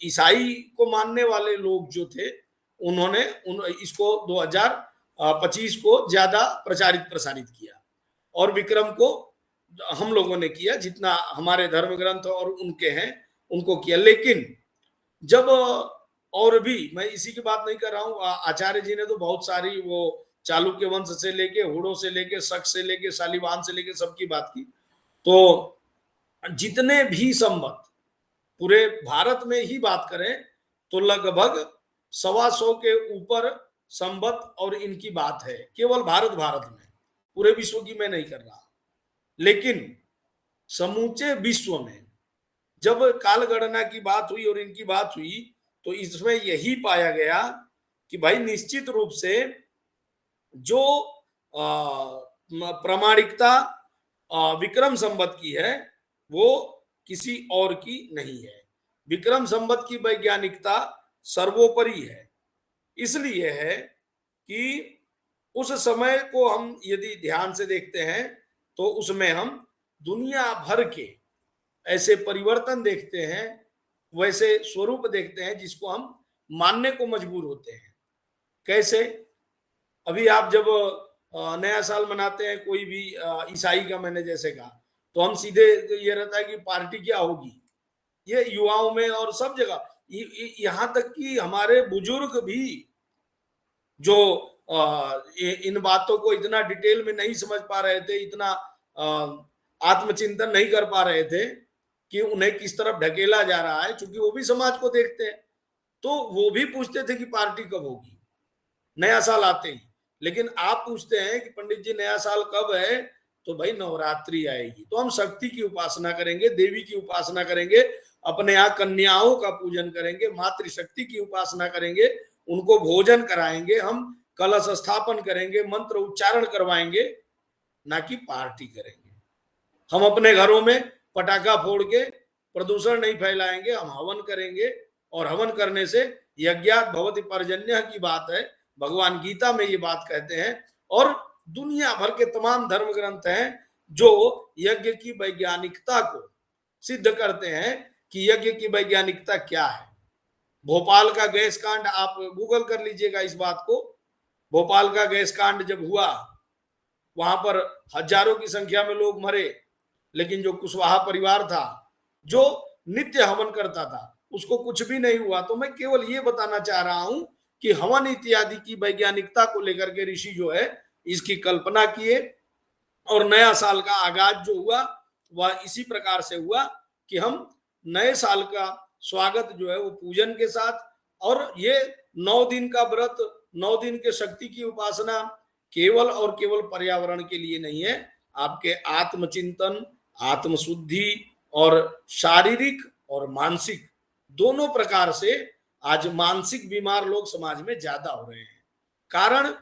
C: ईसाई को मानने वाले लोग जो थे उन्होंने इसको 2025 को ज्यादा प्रचारित प्रसारित किया और विक्रम को हम लोगों ने किया, जितना हमारे धर्म ग्रंथ और उनके हैं उनको किया। लेकिन जब और भी, मैं इसी की बात नहीं कर रहा हूं, आचार्य जी ने तो बहुत सारी वो चालुक्य वंश से लेके, हुड़ो से लेके, शक से लेके, शालिवाहन से लेके सबकी बात की। तो जितने भी संवत पूरे भारत में ही बात करें तो लगभग 125 के ऊपर संवत और इनकी बात है, केवल भारत में, पूरे विश्व की मैं नहीं कर रहा। लेकिन समूचे विश्व में जब काल गणना की बात हुई और इनकी बात हुई तो इसमें यही पाया गया कि भाई निश्चित रूप से जो प्रामाणिकता विक्रम संवत की है वो किसी और की नहीं है। विक्रम संवत की वैज्ञानिकता सर्वोपरि है। इसलिए है कि उस समय को हम यदि ध्यान से देखते हैं तो उसमें हम दुनिया भर के ऐसे परिवर्तन देखते हैं, वैसे स्वरूप देखते हैं जिसको हम मानने को मजबूर होते हैं। कैसे? अभी आप जब नया साल मनाते हैं कोई भी ईसाई का, मैंने जैसे कहा, तो हम सीधे ये रहता है कि पार्टी क्या होगी, ये युवाओं में और सब जगह, यहाँ तक कि हमारे बुजुर्ग भी जो इन बातों को इतना डिटेल में नहीं समझ पा रहे थे, इतना आत्मचिंतन नहीं कर पा रहे थे कि उन्हें किस तरफ ढकेला जा रहा है, क्योंकि वो भी समाज को देखते हैं, तो वो भी पूछते थे कि पार्टी कब होगी नया साल आते ही। लेकिन आप पूछते हैं कि पंडित जी नया साल कब है, तो भाई नवरात्रि आएगी, तो हम शक्ति की उपासना करेंगे, देवी की उपासना करेंगे, अपने यहाँ कन्याओं का पूजन करेंगे, मातृशक्ति की उपासना करेंगे, उनको भोजन कराएंगे, हम कलश स्थापन करेंगे, मंत्र उच्चारण करवाएंगे, ना कि पार्टी करेंगे। हम अपने घरों में पटाखा फोड़ के प्रदूषण नहीं फैलाएंगे, हम हवन करेंगे, और हवन करने से यज्ञात् भवति पर्जन्यः की बात है, भगवान गीता में ये बात कहते हैं। और दुनिया भर के तमाम धर्म ग्रंथ हैं जो यज्ञ की वैज्ञानिकता को सिद्ध करते हैं कि यज्ञ की वैज्ञानिकता क्या है। भोपाल का गैस कांड, आप गूगल कर लीजिएगा इस बात को। भोपाल का गैस कांड जब हुआ, वहां पर हजारों की संख्या में लोग मरे, लेकिन जो कुशवाहा परिवार था जो नित्य हवन करता था उसको कुछ भी नहीं हुआ। तो मैं केवल ये बताना चाह रहा हूं कि हवन इत्यादि की वैज्ञानिकता को लेकर के ऋषि जो है इसकी कल्पना किए, और नया साल का आगाज जो हुआ वह इसी प्रकार से हुआ कि हम नए साल का स्वागत जो है वो पूजन के साथ, और ये 9 दिन का व्रत, 9 दिन के शक्ति की उपासना केवल और केवल पर्यावरण के लिए नहीं है, आपके आत्मचिंतन, आत्मशुद्धि और शारीरिक और मानसिक दोनों प्रकार से आज मानसिक बीमार लोग समाज में ज्यादा हो रहे हैं। कारण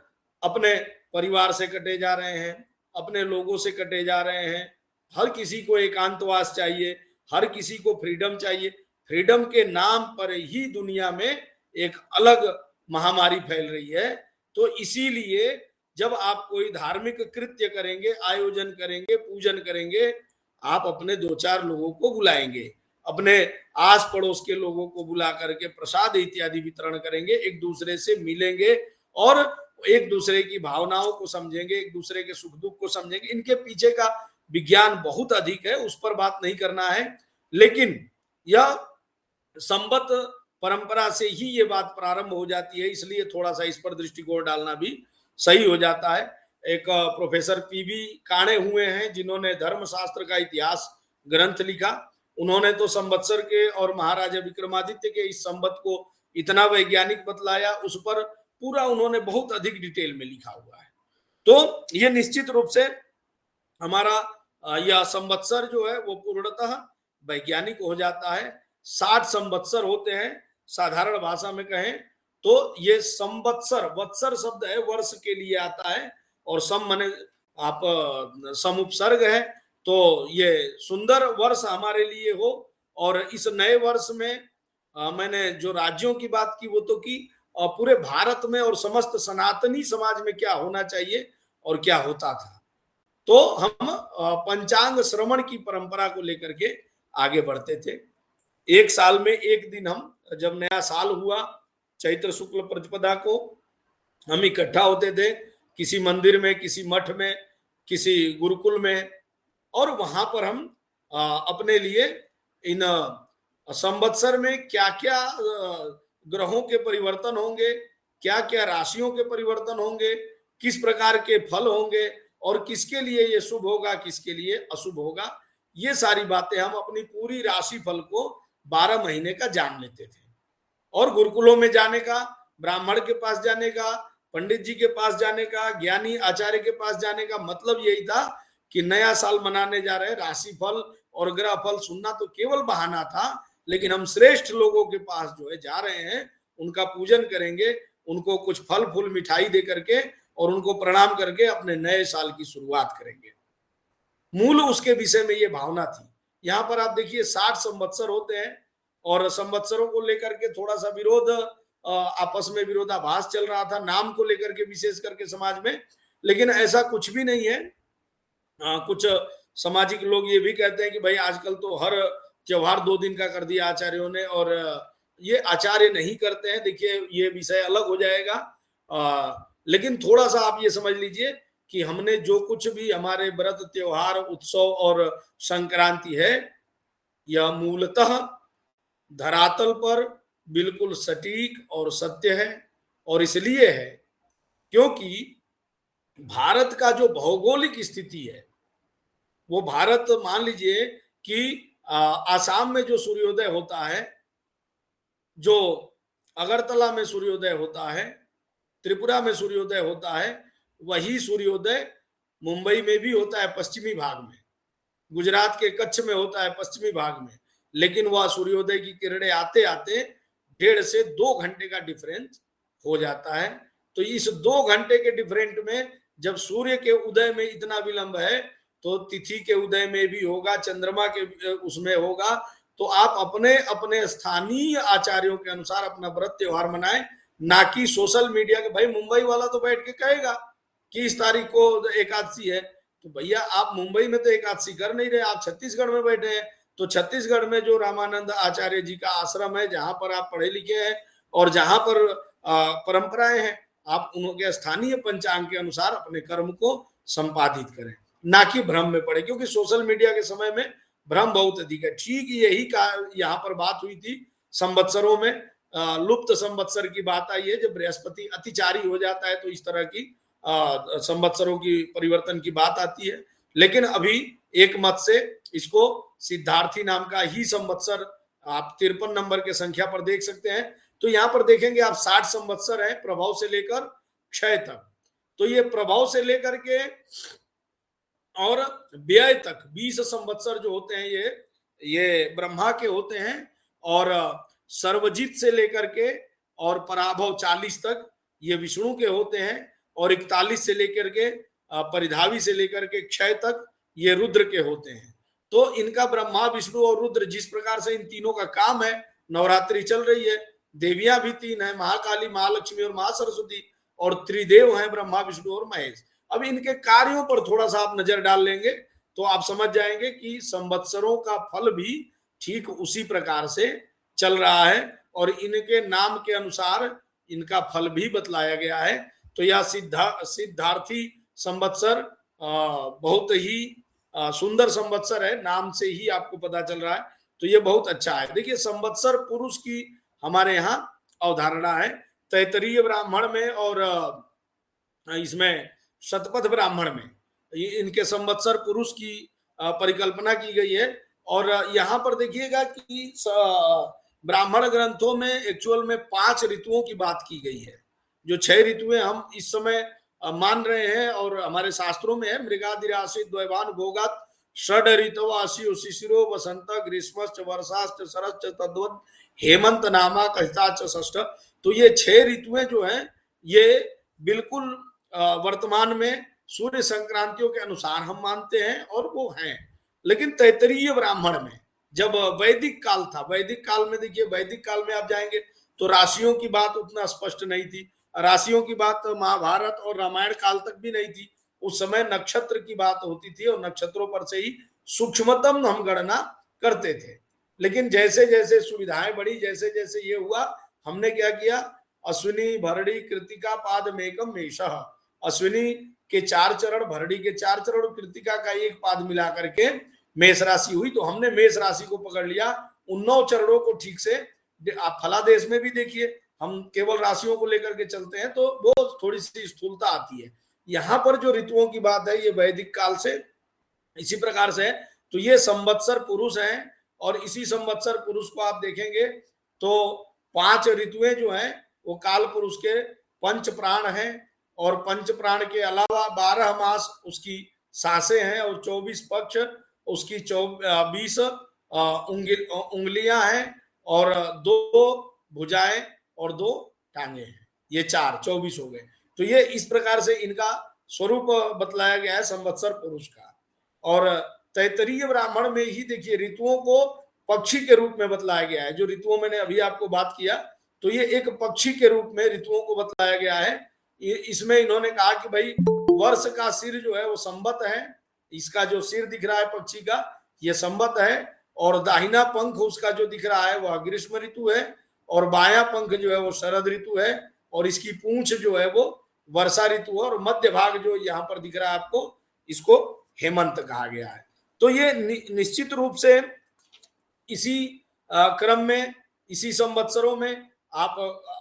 C: अपने परिवार से कटे जा रहे हैं, अपने लोगों से कटे जा रहे हैं, हर किसी को एकांतवास चाहिए, हर किसी को फ्रीडम चाहिए। फ्रीडम के नाम पर ही दुनिया में एक अलग महामारी फैल रही है। तो इसीलिए जब आप कोई धार्मिक कृत्य करेंगे, आयोजन करेंगे, पूजन करेंगे, आप अपने 2-4 लोगों को बुलाएंगे, अपने आस पड़ोस के लोगों को बुला करके प्रसाद इत्यादि वितरण करेंगे, एक दूसरे से मिलेंगे और एक दूसरे की भावनाओं को समझेंगे, एक दूसरे के सुख दुख को समझेंगे। इनके पीछे का विज्ञान बहुत अधिक है, उस पर बात नहीं करना है, लेकिन यह संवत परंपरा से ही ये बात प्रारंभ हो जाती है, इसलिए थोड़ा सा इस पर दृष्टिकोण डालना भी सही हो जाता है। एक प्रोफेसर पीवी काणे हुए हैं जिन्होंने धर्मशास्त्र का इतिहास ग्रंथ लिखा। उन्होंने तो संवत्सर के और महाराजा विक्रमादित्य के इस संवत को इतना वैज्ञानिक बतलाया, उस पर पूरा उन्होंने बहुत अधिक डिटेल में लिखा हुआ है। तो ये निश्चित रूप से हमारा यह संवत्सर जो है वो पूर्णतः वैज्ञानिक हो जाता है। 60 संवत्सर होते हैं, साधारण भाषा में कहें तो ये संवत्सर, वत्सर शब्द है वर्ष के लिए आता है, और सम माने आप समुपसर्ग है। तो ये सुंदर वर्ष हमारे लिए हो। और इस नए वर्ष में मैंने जो राज्यों की बात की वो तो की, पूरे भारत में और समस्त सनातनी समाज में क्या होना चाहिए और क्या होता था। तो हम पंचांग श्रवण की परंपरा को लेकर के आगे बढ़ते थे। एक साल में एक दिन हम, जब नया साल हुआ चैत्र शुक्ल प्रतिपदा को, हम इकट्ठा होते थे किसी मंदिर में, किसी मठ में, किसी गुरुकुल में, और वहां पर हम अपने लिए इन संवत्सर में क्या क्या ग्रहों के परिवर्तन होंगे, क्या क्या राशियों के परिवर्तन होंगे, किस प्रकार के फल होंगे, और किसके लिए ये शुभ होगा, किसके लिए अशुभ होगा, ये सारी बातें हम अपनी पूरी राशि फल को 12 महीने का जान लेते थे। और गुरुकुलों में जाने का, ब्राह्मण के पास जाने का, पंडित जी के पास जाने का, ज्ञानी आचार्य के पास जाने का मतलब यही था कि नया साल मनाने जा रहे हैं, राशि फल और ग्रह फल सुनना तो केवल बहाना था, लेकिन हम श्रेष्ठ लोगों के पास जो है जा रहे हैं, उनका पूजन करेंगे, उनको कुछ फल फूल मिठाई दे करके और उनको प्रणाम करके अपने नए साल की शुरुआत करेंगे। मूल उसके विषय में ये भावना थी। यहाँ पर आप देखिए 60 संवत्सर होते हैं, और संवत्सरों को लेकर के थोड़ा सा विरोध, आपस में विरोधाभास चल रहा था नाम को लेकर के, विशेष करके समाज में। लेकिन ऐसा कुछ भी नहीं है। कुछ सामाजिक लोग ये भी कहते हैं कि भाई आजकल तो हर त्योहार 2 दिन का कर दिया आचार्यों ने, और ये आचार्य नहीं करते हैं। देखिए ये विषय अलग हो जाएगा, लेकिन थोड़ा सा आप ये समझ लीजिए कि हमने जो कुछ भी हमारे व्रत, त्योहार, उत्सव और संक्रांति है, यह मूलतः धरातल पर बिल्कुल सटीक और सत्य है। और इसलिए है क्योंकि भारत का जो भौगोलिक स्थिति है, वो भारत, मान लीजिए कि आसाम में जो सूर्योदय होता है, जो अगरतला में सूर्योदय होता है, त्रिपुरा में सूर्योदय होता है, वही सूर्योदय मुंबई में भी होता है पश्चिमी भाग में, गुजरात के कच्छ में होता है पश्चिमी भाग में। लेकिन वह सूर्योदय की किरणें आते आते 1.5 से 2 घंटे का डिफरेंस हो जाता है। तो इस 2 घंटे के डिफरेंट में जब सूर्य के उदय में इतना विलंब है, तो तिथि के उदय में भी होगा, चंद्रमा के उसमें होगा। तो आप अपने अपने स्थानीय आचार्यों के अनुसार अपना व्रत त्योहार मनाएं, ना कि सोशल मीडिया के। भाई मुंबई वाला तो बैठ के कहेगा कि इस तारीख को एकादशी है, तो भैया आप मुंबई में तो एकादशी कर नहीं रहे, आप छत्तीसगढ़ में बैठे हैं। तो छत्तीसगढ़ में जो रामानंद आचार्य जी का आश्रम है, जहां पर आप पढ़े लिखे हैं और जहां पर परंपराएं हैं, आप उनके स्थानीय पंचांग के अनुसार अपने कर्म को संपादित करें, ना कि भ्रम में पड़े। क्योंकि सोशल मीडिया के समय में भ्रम बहुत अधिक है। ठीक यही का यहाँ पर बात हुई थी संवत्सरों में। लुप्त संवत्सर की बात आई है, जब बृहस्पति अतिचारी हो जाता है तो इस तरह की संवत्सरों की परिवर्तन की बात आती है। लेकिन अभी एक मत से इसको सिद्धार्थी नाम का ही संवत्सर आप 53 नंबर के संख्या पर देख सकते हैं। तो यहाँ पर देखेंगे आप 60 संवत्सर है, प्रभाव से लेकर क्षय तक। तो ये प्रभाव से लेकर के और व्यय तक 20 संवत्सर जो होते हैं, ये ब्रह्मा के होते हैं। और सर्वजित से लेकर के और पराभव 40 तक ये विष्णु के होते हैं। और 41 से लेकर के परिधावी से लेकर के क्षय तक ये रुद्र के होते हैं। तो इनका ब्रह्मा, विष्णु और रुद्र, जिस प्रकार से इन तीनों का काम है, नवरात्रि चल रही है, देवियां भी 3 है, महाकाली, महालक्ष्मी और महासरस्वती, और त्रिदेव हैं ब्रह्मा, विष्णु और महेश। अब इनके कार्यों पर थोड़ा सा आप नजर डाल लेंगे तो आप समझ जाएंगे कि संवत्सरों का फल भी ठीक उसी प्रकार से चल रहा है, और इनके नाम के अनुसार इनका फल भी बतलाया गया है। तो यह सिद्धार्थी संवत्सर बहुत ही सुंदर संवत्सर है, नाम से ही आपको पता चल रहा है। तो ये बहुत अच्छा है। देखिए संवत्सर पुरुष की हमारे यहाँ अवधारणा है। तैतरीय ब्राह्मण में और इसमें शतपथ ब्राह्मण में इनके संवत्सर पुरुष की परिकल्पना की गई है। और यहाँ पर देखिएगा कि ब्राह्मण ग्रंथों में एक्चुअल में 5 ऋतुओं की बात की गई है। जो 6 ऋतुएं हम इस समय मान रहे हैं और हमारे शास्त्रों में है, मृगादिराशि द्वैवान भोगात षड ऋतवासी शिशिरो वसंत ग्रीष्मश्च वर्षाश्च शरश्च तद्वत् हेमंत नामा कहिताच षष्ठ। तो ये 6 ऋतुएं जो हैं ये बिल्कुल वर्तमान में सूर्य संक्रांतियों के अनुसार हम मानते हैं और वो हैं। लेकिन तैत्तरीय ब्राह्मण में जब वैदिक काल था, वैदिक काल में देखिए, वैदिक काल में आप जाएंगे तो राशियों की बात उतना स्पष्ट नहीं थी। राशियों की बात महाभारत और रामायण काल तक भी नहीं थी। उस समय नक्षत्र की बात होती थी और नक्षत्रों पर से ही सूक्ष्मतम हम गणना करते थे। लेकिन जैसे जैसे सुविधाएं बढ़ी, जैसे जैसे ये हुआ, हमने क्या किया, अश्विनी भरणी कृतिका पाद मेकम मेषः, अश्विनी के 4 चरण, भरणी के 4 चरण और कृतिका का एक पाद मिला करके मेष राशि हुई। तो हमने मेष राशि को पकड़ लिया, उन 9 चरणों को ठीक से। आप फलादेश में भी देखिए, हम केवल राशियों को लेकर के चलते हैं तो वो थोड़ी सी स्थूलता आती है। यहाँ पर जो ऋतुओं की बात है ये वैदिक काल से इसी प्रकार से है। तो ये संवत्सर पुरुष हैं और इसी संवत्सर पुरुष को आप देखेंगे तो 5 ऋतुएं जो हैं वो काल पुरुष के पंच प्राण हैं और पंच प्राण के अलावा 12 मास उसकी सांसें हैं और 24 पक्ष उसकी 20 उंगलियां हैं और 2 भुजाएं और 2 टांगे हैं। ये 24 हो गए। तो ये इस प्रकार से इनका स्वरूप बतलाया गया है संवत्सर पुरुष का। और तैत्तरीय ब्राह्मण में ही देखिए ऋतुओं को पक्षी के रूप में बतलाया गया है। जो ऋतुओं मैंने अभी आपको बात किया तो ये एक पक्षी के रूप में ऋतुओं को बतलाया गया है। इसमें इन्होंने कहा कि भाई वर्ष का सिर जो है वो संवत है, इसका जो सिर दिख रहा है पक्षी का ये संवत है, और दाहिना पंख उसका जो दिख रहा है वह ग्रीष्म ऋतु है, और बायां पंख जो है वो शरद ऋतु है, और इसकी पूंछ जो है वो वर्षा ऋतु है, और मध्य भाग जो यहाँ पर दिख रहा है आपको इसको हेमंत कहा गया है। तो ये निश्चित रूप से इसी क्रम में, इसी संवत्सरों में आप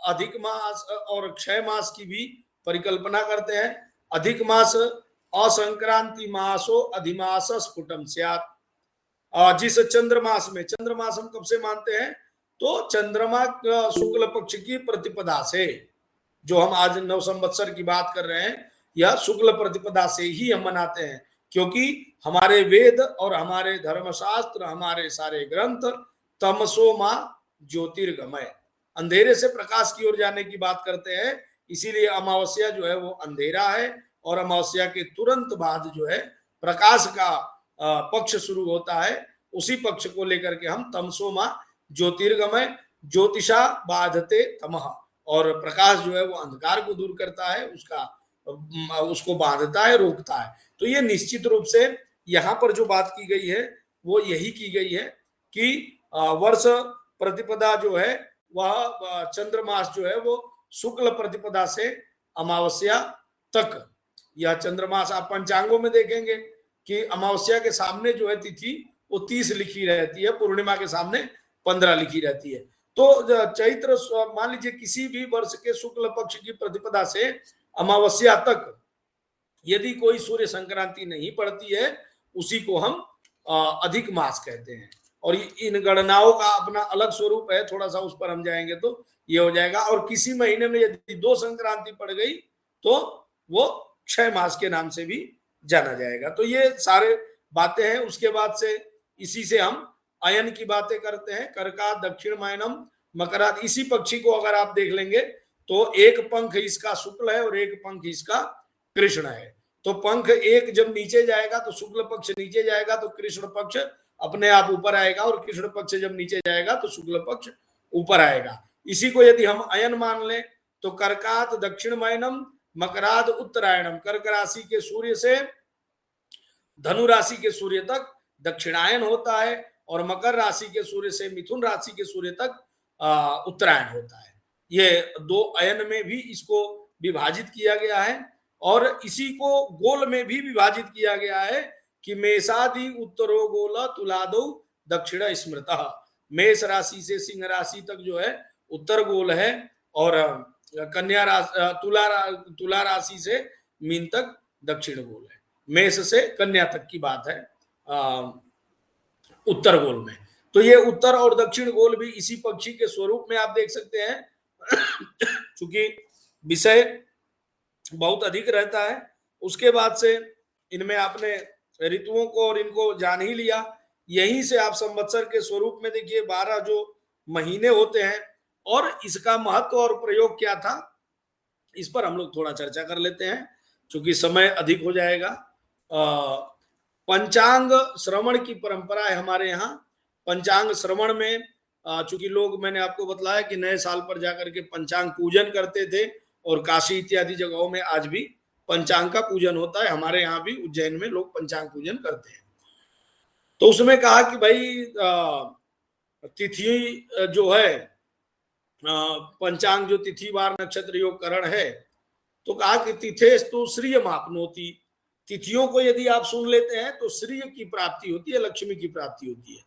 C: अधिक मास और क्षय मास की भी परिकल्पना करते हैं। अधिक मास असंक्रांति मासो अधिमास स्फुटम स्यात्। जिस चंद्रमास में, चंद्रमास हम कब से मानते हैं तो चंद्रमा शुक्ल पक्ष की प्रतिपदा से, जो हम आज नव संवत्सर की बात कर रहे हैं यह शुक्ल प्रतिपदा से ही हम मनाते हैं, क्योंकि हमारे वेद और हमारे धर्मशास्त्र, हमारे सारे ग्रंथ तमसो मा ज्योतिर्गमय, अंधेरे से प्रकाश की ओर जाने की बात करते हैं। इसीलिए अमावस्या जो है वो अंधेरा है और अमावस्या के तुरंत बाद जो है प्रकाश का पक्ष शुरू होता है। उसी पक्ष को लेकर के हम तमसो मा ज्योतिर्गमय, ज्योतिषा बाधते तमः, और प्रकाश जो है वो अंधकार को दूर करता है, उसको बांधता है, रोकता है। तो ये निश्चित रूप से यहाँ पर जो बात की गई है वो यही की गई है कि वर्ष प्रतिपदा जो है वह चंद्रमास जो है वो शुक्ल प्रतिपदा से अमावस्या तक, यह चंद्रमास आप पंचांगों में देखेंगे कि अमावस्या के सामने जो है तिथि वो 30 लिखी रहती है, पूर्णिमा के सामने 15 लिखी रहती है। तो चैत्र, मान लीजिए किसी भी वर्ष के शुक्ल पक्ष की प्रतिपदा से अमावस्या तक यदि कोई सूर्य संक्रांति नहीं पड़ती है उसी को हम अधिक मास कहते हैं। और इन गणनाओं का अपना अलग स्वरूप है, थोड़ा सा उस पर हम जाएंगे तो ये हो जाएगा। और किसी महीने में यदि 2 संक्रांति पड़ गई तो वो क्षय मास के नाम से भी जाना जाएगा। तो ये सारे बातें हैं। उसके बाद से इसी से हम अयन की बातें करते हैं। कर्का, दक्षिण मायनम, मकरात, इसी पक्षी को अगर आप देख लेंगे तो एक पंख इसका शुक्ल है और एक पंख इसका कृष्ण है। तो पंख एक जब नीचे जाएगा तो शुक्ल पक्ष नीचे जाएगा तो कृष्ण पक्ष अपने आप ऊपर आएगा, और कृष्ण पक्ष जब नीचे जाएगा तो शुक्ल पक्ष ऊपर आएगा। इसी को यदि हम अयन मान लें तो कर्कात दक्षिण मायनम, मकराद उत्तरायणम, कर्क राशि के सूर्य से धनु राशि के सूर्य तक दक्षिणायन होता है, और मकर राशि के सूर्य से मिथुन राशि के सूर्य तक उत्तरायण होता है। ये 2 अयन में भी इसको विभाजित किया गया है, और इसी को गोल में भी विभाजित किया गया है कि मेषादि उत्तरो गोल तुलादो दक्षिण स्मृतः, मेष राशि से सिंह राशि तक जो है उत्तर गोल है, और कन्या राशि तुला राशि से मीन तक दक्षिण गोल है। मेष से कन्या तक की बात है उत्तर गोल में। तो ये उत्तर और दक्षिण गोल भी इसी पक्षी के स्वरूप में आप देख सकते हैं। चूंकि विषय बहुत अधिक रहता है, उसके बाद से इनमें आपने ऋतुओं को और इनको जान ही लिया। यहीं से आप संवत्सर के स्वरूप में देखिए 12 जो महीने होते हैं और इसका महत्व और प्रयोग क्या था, इस पर हम लोग थोड़ा चर्चा कर लेते हैं, क्योंकि समय अधिक हो जाएगा। पंचांग श्रवण की परंपरा है हमारे यहाँ। पंचांग श्रवण में चूंकि लोग, मैंने आपको बताया कि नए साल पर जाकर के पंचांग पूजन करते थे, और काशी इत्यादि जगहों में आज भी पंचांग का पूजन होता है। हमारे यहाँ भी उज्जैन में लोग पंचांग पूजन करते हैं। तो उसमें कहा कि भाई तिथि जो है, पंचांग जो तिथि वार नक्षत्र योग करण है, तो कहा कि तिथेस तो श्रीय मापनोति, तिथियों को यदि आप सुन लेते हैं तो श्रीय की प्राप्ति होती है, लक्ष्मी की प्राप्ति होती है।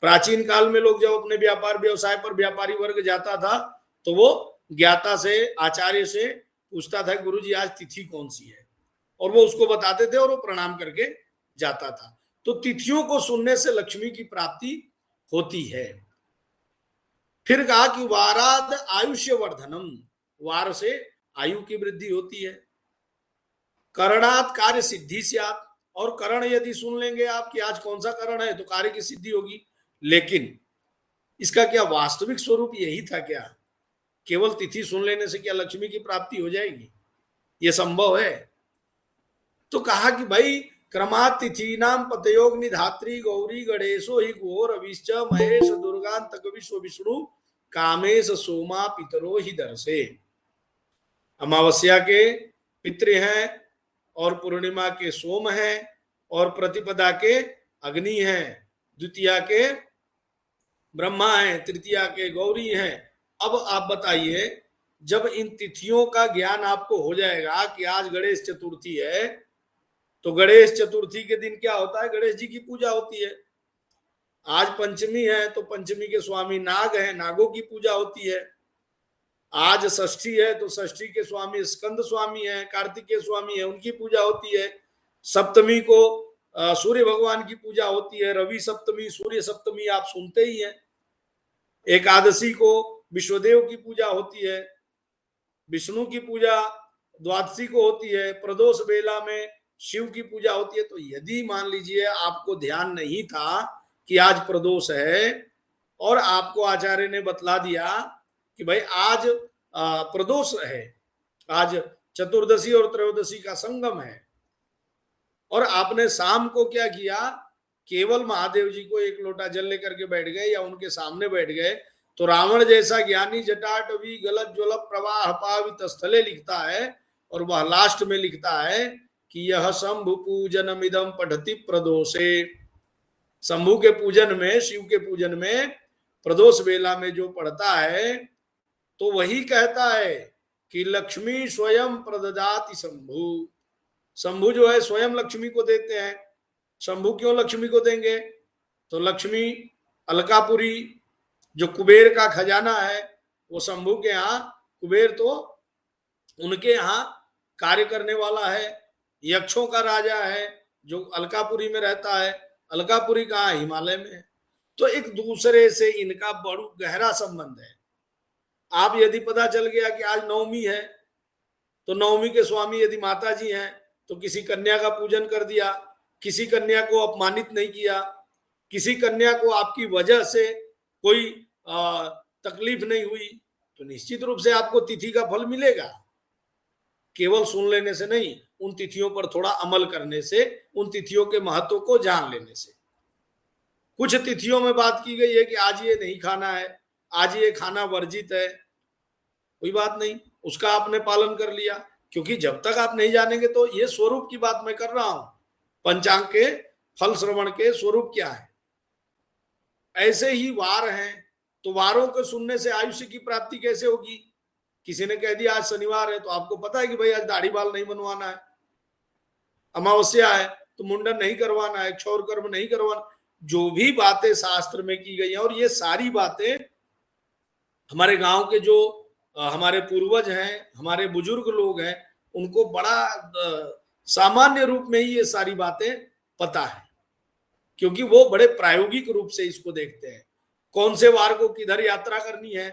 C: प्राचीन काल में लोग जब अपने व्यापार व्यवसाय पर व्यापारी वर्ग जाता था तो वो ज्ञाता से, आचार्य से पूछता था, गुरुजी आज तिथि कौन सी है, और वो उसको बताते थे और वो प्रणाम करके जाता था। तो तिथियों को सुनने से लक्ष्मी की प्राप्ति होती है। फिर कहा कि वाराद आयुष्य वर्धनम, वार से आयु की वृद्धि होती है। करणात कार्य सिद्धि स्यात्, और करण यदि सुन लेंगे आप कि आज कौन सा करण है तो कार्य की सिद्धि होगी। लेकिन इसका क्या वास्तविक स्वरूप यही था क्या? केवल तिथि सुन लेने से क्या लक्ष्मी की प्राप्ति हो जाएगी? यह संभव है? तो कहा कि भाई क्रमात् तिथि नाम पतयोग निधात्री गौरी गणेशो ही घोर अविश्च महेश दुर्गांतक विश्व विष्णु कामेश सोमा पितरो ही दर्शे। अमावस्या के पितृ हैं, और पूर्णिमा के सोम हैं, और प्रतिपदा के अग्नि हैं, द्वितीया के ब्रह्मा हैं, तृतीया के गौरी हैं। अब आप बताइए, जब इन तिथियों का ज्ञान आपको हो जाएगा कि आज गणेश चतुर्थी है, तो गणेश चतुर्थी के दिन क्या होता है? गणेश जी की पूजा होती है। आज पंचमी है तो पंचमी के स्वामी नाग हैं, नागों की पूजा होती है। आज षष्ठी है तो षष्ठी के स्वामी स्कंद स्वामी हैं, कार्तिकेय स्वामी है, उनकी पूजा होती है। सप्तमी को सूर्य भगवान की पूजा होती है, रवि सप्तमी, सूर्य सप्तमी आप सुनते ही हैं। एकादशी को विश्वदेव की पूजा होती है, विष्णु की पूजा द्वादशी को होती है, प्रदोष बेला में शिव की पूजा होती है। तो यदि मान लीजिए आपको ध्यान नहीं था कि आज प्रदोष है, और आपको आचार्य ने बतला दिया कि भाई आज प्रदोष है, आज चतुर्दशी और त्रयोदशी का संगम है, और आपने शाम को क्या किया, केवल महादेव जी को एक लोटा जल लेकर के बैठ गए या उनके सामने बैठ गए, तो रावण जैसा ज्ञानी जटाटवी गलत ज्वल प्रवाह पावित स्थले लिखता है, और वह लास्ट में लिखता है कि यह शंभु पूजनम इदम पठति प्रदोषे। शंभु के पूजन में, शिव के पूजन में प्रदोष बेला में जो पढ़ता है, तो वही कहता है कि लक्ष्मी स्वयं प्रददाति शंभु। शंभु जो है स्वयं लक्ष्मी को देते हैं। शंभु क्यों लक्ष्मी को देंगे? तो लक्ष्मी अलकापुरी जो कुबेर का खजाना है, वो शंभु के यहाँ, कुबेर तो उनके यहाँ कार्य करने वाला है, यक्षों का राजा है जो अलकापुरी में रहता है। अलकापुरी कहाँ? हिमालय में है। तो एक दूसरे से इनका बड़ा गहरा संबंध है। आप यदि पता चल गया कि आज नवमी है, तो नवमी के स्वामी यदि माता जी हैं, तो किसी कन्या का पूजन कर दिया, किसी कन्या को अपमानित नहीं किया, किसी कन्या को आपकी वजह से कोई तकलीफ नहीं हुई, तो निश्चित रूप से आपको तिथि का फल मिलेगा। केवल सुन लेने से नहीं, उन तिथियों पर थोड़ा अमल करने से, उन तिथियों के महत्व को जान लेने से। कुछ तिथियों में बात की गई है कि आज ये नहीं खाना है, आज ये खाना वर्जित है, कोई बात नहीं, उसका आपने पालन कर लिया, क्योंकि जब तक आप नहीं जानेंगे, तो ये स्वरूप की बात मैं कर रहा हूं, पंचांग के फल श्रवण के स्वरूप क्या है। ऐसे ही वार हैं, तो वारों को सुनने से आयुष्य की प्राप्ति कैसे होगी? किसी ने कह दिया आज शनिवार है, तो आपको पता है कि भाई आज दाढ़ी बाल नहीं बनवाना है, अमावस्या है तो मुंडन नहीं करवाना है, क्षौर कर्म नहीं करवाना, जो भी बातें शास्त्र में की गई हैं। और ये सारी बातें हमारे गांव के जो हमारे पूर्वज हैं, हमारे बुजुर्ग लोग हैं, उनको बड़ा सामान्य रूप में ही ये सारी बातें पता है, क्योंकि वो बड़े प्रायोगिक रूप से इसको देखते हैं। कौन से वार को किधर यात्रा करनी है,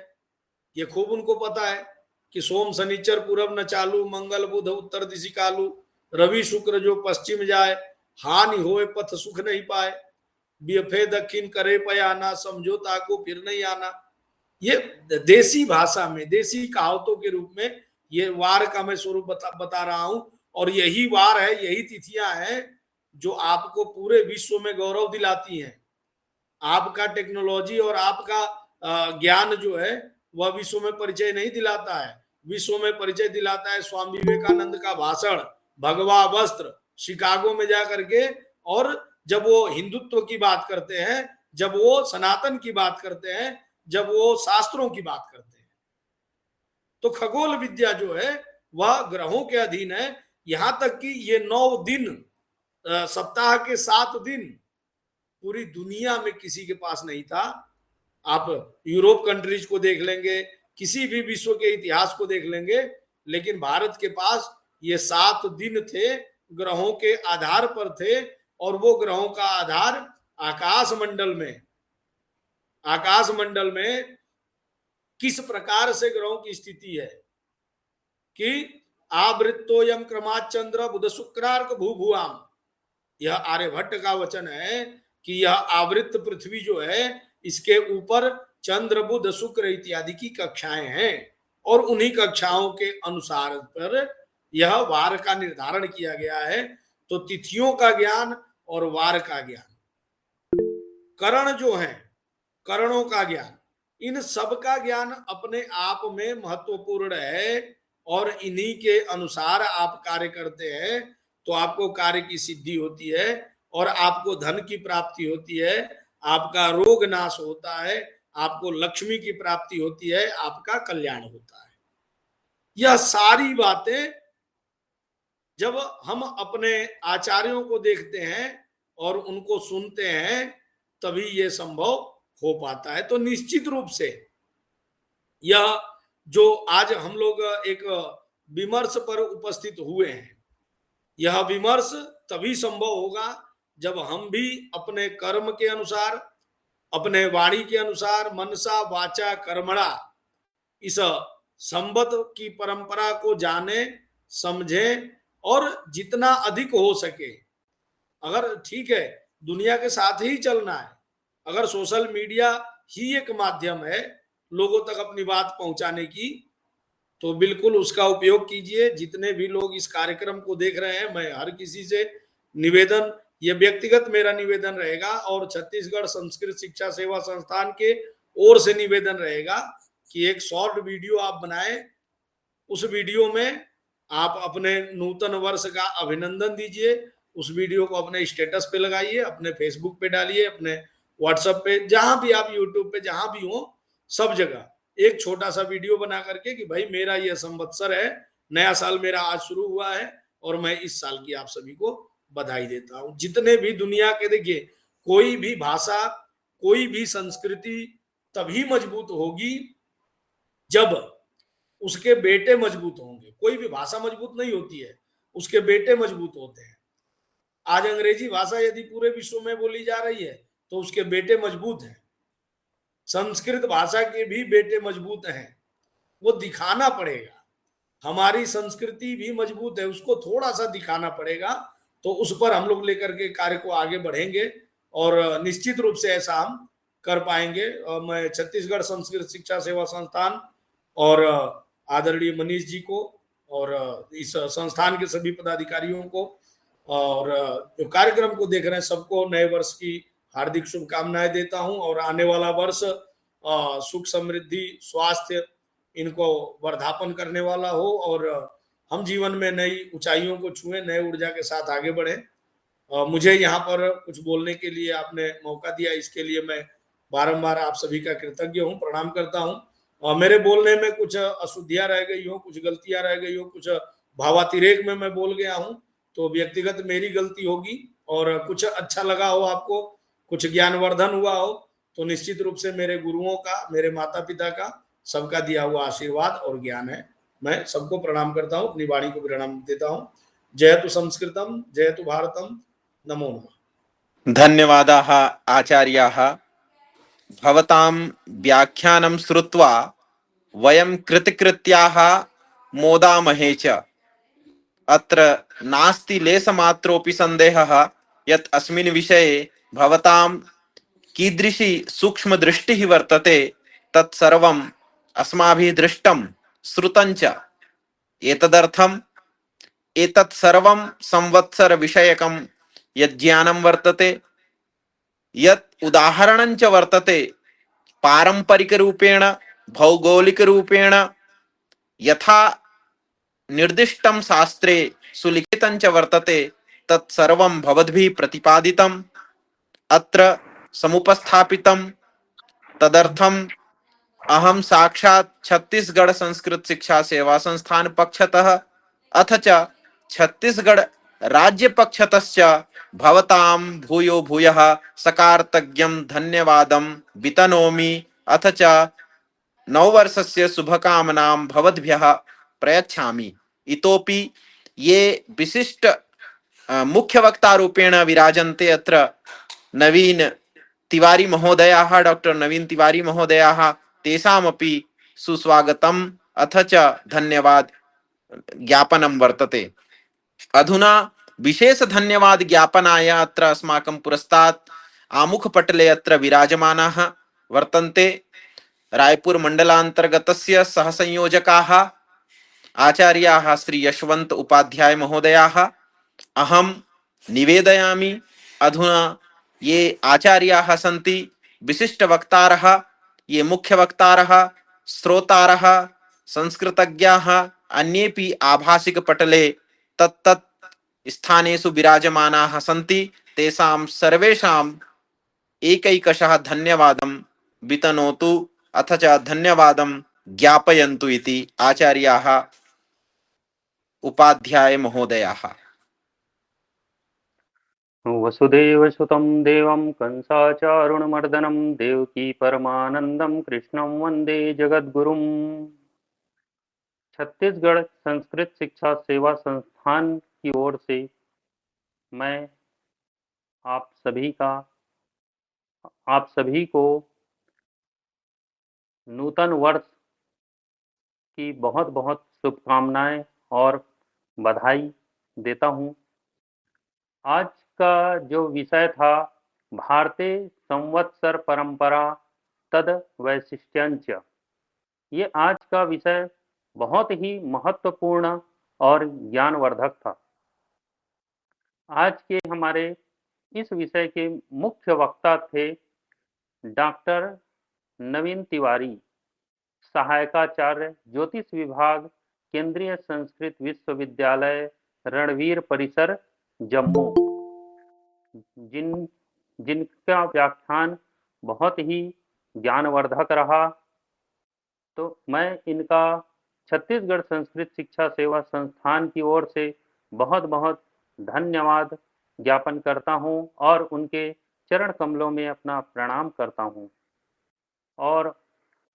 C: ये खूब उनको पता है कि सोम शनिचर पूरब न चालू, मंगल बुध उत्तर दिशि कालू, रवि शुक्र जो पश्चिम जाए, हानि होए पथ सुख नहीं पाए, बियफे दक्षिण करे पयाना, समझौता को फिर नहीं आना। ये देसी भाषा में, देसी कहावतों के रूप में ये वार का मैं स्वरूप बता रहा हूं। और यही वार है, यही तिथियां हैं जो आपको पूरे विश्व में गौरव दिलाती हैं। आपका टेक्नोलॉजी और आपका ज्ञान जो है वह विश्व में परिचय नहीं दिलाता है। विश्व में परिचय दिलाता है स्वामी विवेकानंद का भाषण, भगवा वस्त्र, शिकागो में जाकर के। और जब वो हिंदुत्व की बात करते हैं, जब वो सनातन की बात करते हैं, जब वो शास्त्रों की बात करते हैं, तो खगोल विद्या जो है वह ग्रहों के अधीन है। यहां तक कि ये 9 दिन, सप्ताह के 7 दिन पूरी दुनिया में किसी के पास नहीं था। आप यूरोप कंट्रीज को देख लेंगे, किसी भी विश्व के इतिहास को देख लेंगे, लेकिन भारत के पास ये 7 दिन थे, ग्रहों के आधार पर थे। और वो ग्रहों का आधार आकाश मंडल में किस प्रकार से ग्रहों की स्थिति है कि आवृत्तोयम क्रमाचंद्र बुध शुक्रार्क भूभुआम। यह आर्यभट्ट का वचन है कि यह आवृत्त पृथ्वी जो है, इसके ऊपर चंद्र बुध शुक्र इत्यादि की कक्षाएं हैं। और उन्हीं कक्षाओं के अनुसार पर यह वार का निर्धारण किया गया है। तो तिथियों का ज्ञान और वार का ज्ञान, करण जो है, करणों का ज्ञान, इन सब का ज्ञान अपने आप में महत्वपूर्ण है। और इन्हीं के अनुसार आप कार्य करते हैं तो आपको कार्य की सिद्धि होती है, और आपको धन की प्राप्ति होती है, आपका रोग नाश होता है, आपको लक्ष्मी की प्राप्ति होती है, आपका कल्याण होता है। यह सारी बातें जब हम अपने आचार्यों को देखते हैं और उनको सुनते हैं, तभी ये संभव हो पाता है। तो निश्चित रूप से यह जो आज हम लोग एक विमर्श पर उपस्थित हुए हैं, यह विमर्श तभी संभव होगा जब हम भी अपने कर्म के अनुसार, अपने वाणी के अनुसार, मनसा वाचा कर्मणा, इस संवत की परंपरा को जाने, समझें और जितना अधिक हो सके, अगर ठीक है दुनिया के साथ ही चलना है, अगर सोशल मीडिया ही एक माध्यम है लोगों तक अपनी बात पहुंचाने की, तो बिल्कुल उसका उपयोग कीजिए। जितने भी लोग इस कार्यक्रम को देख रहे हैं, मैं हर किसी से निवेदन, ये व्यक्तिगत मेरा निवेदन रहेगा और छत्तीसगढ़ संस्कृत शिक्षा सेवा संस्थान के ओर से निवेदन रहेगा कि एक शॉर्ट वीडियो आप बनाएं। उस वीडियो में आप अपने नूतन वर्ष का अभिनंदन दीजिए, उस वीडियो को अपने स्टेटस पे लगाइए, अपने फेसबुक पे डालिए, अपने व्हाट्सएप पे, जहां भी आप यूट्यूब पे जहां भी हो, सब जगह एक छोटा सा वीडियो बना करके कि भाई मेरा ये संवत्सर है, नया साल मेरा आज शुरू हुआ है और मैं इस साल की आप सभी को बधाई देता हूं। जितने भी दुनिया के, देखिए कोई भी भाषा, कोई भी संस्कृति तभी मजबूत होगी जब उसके बेटे मजबूत होंगे। कोई भी भाषा मजबूत नहीं होती है, उसके बेटे मजबूत होते हैं। आज अंग्रेजी भाषा यदि पूरे विश्व में बोली जा रही है तो उसके बेटे मजबूत हैं। संस्कृत भाषा के भी बेटे मजबूत हैं, वो दिखाना पड़ेगा। हमारी संस्कृति भी मजबूत है, उसको थोड़ा सा दिखाना पड़ेगा। तो उस पर हम लोग लेकर के कार्य को आगे बढ़ेंगे और निश्चित रूप से ऐसा हम कर पाएंगे। और मैं छत्तीसगढ़ संस्कृत शिक्षा सेवा संस्थान और आदरणीय मनीष जी को और इस संस्थान के सभी पदाधिकारियों को और जो कार्यक्रम को देख रहे हैं सबको नए वर्ष की हार्दिक शुभकामनाएं देता हूं। और आने वाला वर्ष सुख, समृद्धि, स्वास्थ्य इनको वर्धापन करने वाला हो और हम जीवन में नई ऊंचाइयों को छुएं, नए ऊर्जा के साथ आगे बढ़ें। मुझे यहाँ पर कुछ बोलने के लिए आपने मौका दिया, इसके लिए मैं बारंबार आप सभी का कृतज्ञ हूँ, प्रणाम करता हूँ। मेरे बोलने में कुछ अशुद्धियां रह गई हो, कुछ गलतियां रह गई हो, कुछ भावातिरेक में मैं बोल गया हूँ तो व्यक्तिगत मेरी गलती होगी। और कुछ अच्छा लगा हो आपको, कुछ ज्ञानवर्धन हुआ हो तो निश्चित रूप से मेरे गुरुओं का, मेरे माता पिता का, सबका दिया हुआ आशीर्वाद और ज्ञान है। मैं सबको प्रणाम करता हूँ, अपनी वाणी को प्रणाम देता हूँ। जयतु संस्कृतम, जयतु भारतम, नमो नमः।
A: धन्यवादाः आचार्याः। भवतां व्याख्यानं श्रुत्वा वयं कृतकृत्याः मोदामहे च। अत्र नास्ति लेशमात्रोऽपि सन्देहः यत् अस्मिन् विषये भवतां कीदृशी सूक्ष्मदृष्टिः वर्तते तत्सर्वम् अस्माभिः दृष्टं श्रुतं च। एतदर्थम् एतत् सर्वं संवत्सर विषयकं यज्ञानं वर्तते, यत् उदाहरणं च वर्तते, पारंपरिक रूपेण भौगोलिक रूपेण यथा निर्दिष्टं शास्त्रे सुलिखितं च वर्तते, तत्सर्वं भवद्भिः प्रतिपादितम् अत्र समुपस्थापितम्। तदर्थम् अहं साक्षात् छत्तीसगढ़ संस्कृत शिक्षा सेवा संस्थान पक्षतः अथ च छत्तीसगढ़ राज्य पक्षतश्च भवतां भूयो भूयः सकार्तज्ञं धन्यवादं वितनोमि। अथ च नववर्षस्य शुभकामनां भवद्भ्यः प्रयच्छामि। इतोपि ये विशिष्ट मुख्य वक्ता रूपेण विराजन्ते अत्र नवीन तिवारी महोदयाः, डॉक्टर नवीन तिवारी महोदयाः, तेषामपि सुस्वागतम् अथ च धन्यवाद ज्ञापनं वर्तते। अधुना विशेष धन्यवाद ज्ञापनाय अत्र अस्माकं पुरस्तात् आमुखपटले अत्र विराजमानाः वर्तन्ते रायपुर मण्डलान्तर्गतस्य सहसंयोजकाः आचार्याः श्री यशवंत उपाध्याय महोदयाः। अहं निवेदयामि अधुना ये आचार्याः सन्ति, विशिष्ट वक्तारः, ये मुख्य वक्तारः, श्रोतारः, संस्कृतज्ञाः, अन्येपि आभाषिक पटले तत्तत् स्थानेषु विराजमानाः सन्ति, तेषां सर्वेषाम् एकैकशः धन्यवादं वितनोतु अथ च धन्यवादं ज्ञापयन्तु इति आचार्याः उपाध्याय महोदयाः।
E: वसुदेवसुतं देवं कंसाचारुणमर्दनं देवकी परमानंदं कृष्णं वंदे जगद्गुरुम्। छत्तीसगढ़ संस्कृत शिक्षा सेवा संस्थान की ओर से मैं आप सभी को नूतन वर्ष की बहुत बहुत शुभकामनाएं और बधाई देता हूं। आज का जो विषय था भारतीय संवत्सर परंपरा तद वैशिष्ट्यंच, ये आज का विषय बहुत ही महत्वपूर्ण और ज्ञानवर्धक था। आज के हमारे इस विषय के मुख्य वक्ता थे डॉक्टर नवीन तिवारी, सहायकाचार्य, ज्योतिष विभाग, केंद्रीय संस्कृत विश्वविद्यालय, रणवीर परिसर, जम्मू, जिनका व्याख्यान बहुत ही ज्ञानवर्धक रहा। तो मैं इनका छत्तीसगढ़ संस्कृत शिक्षा सेवा संस्थान की ओर से बहुत बहुत धन्यवाद ज्ञापन करता हूं और उनके चरण कमलों में अपना प्रणाम करता हूं। और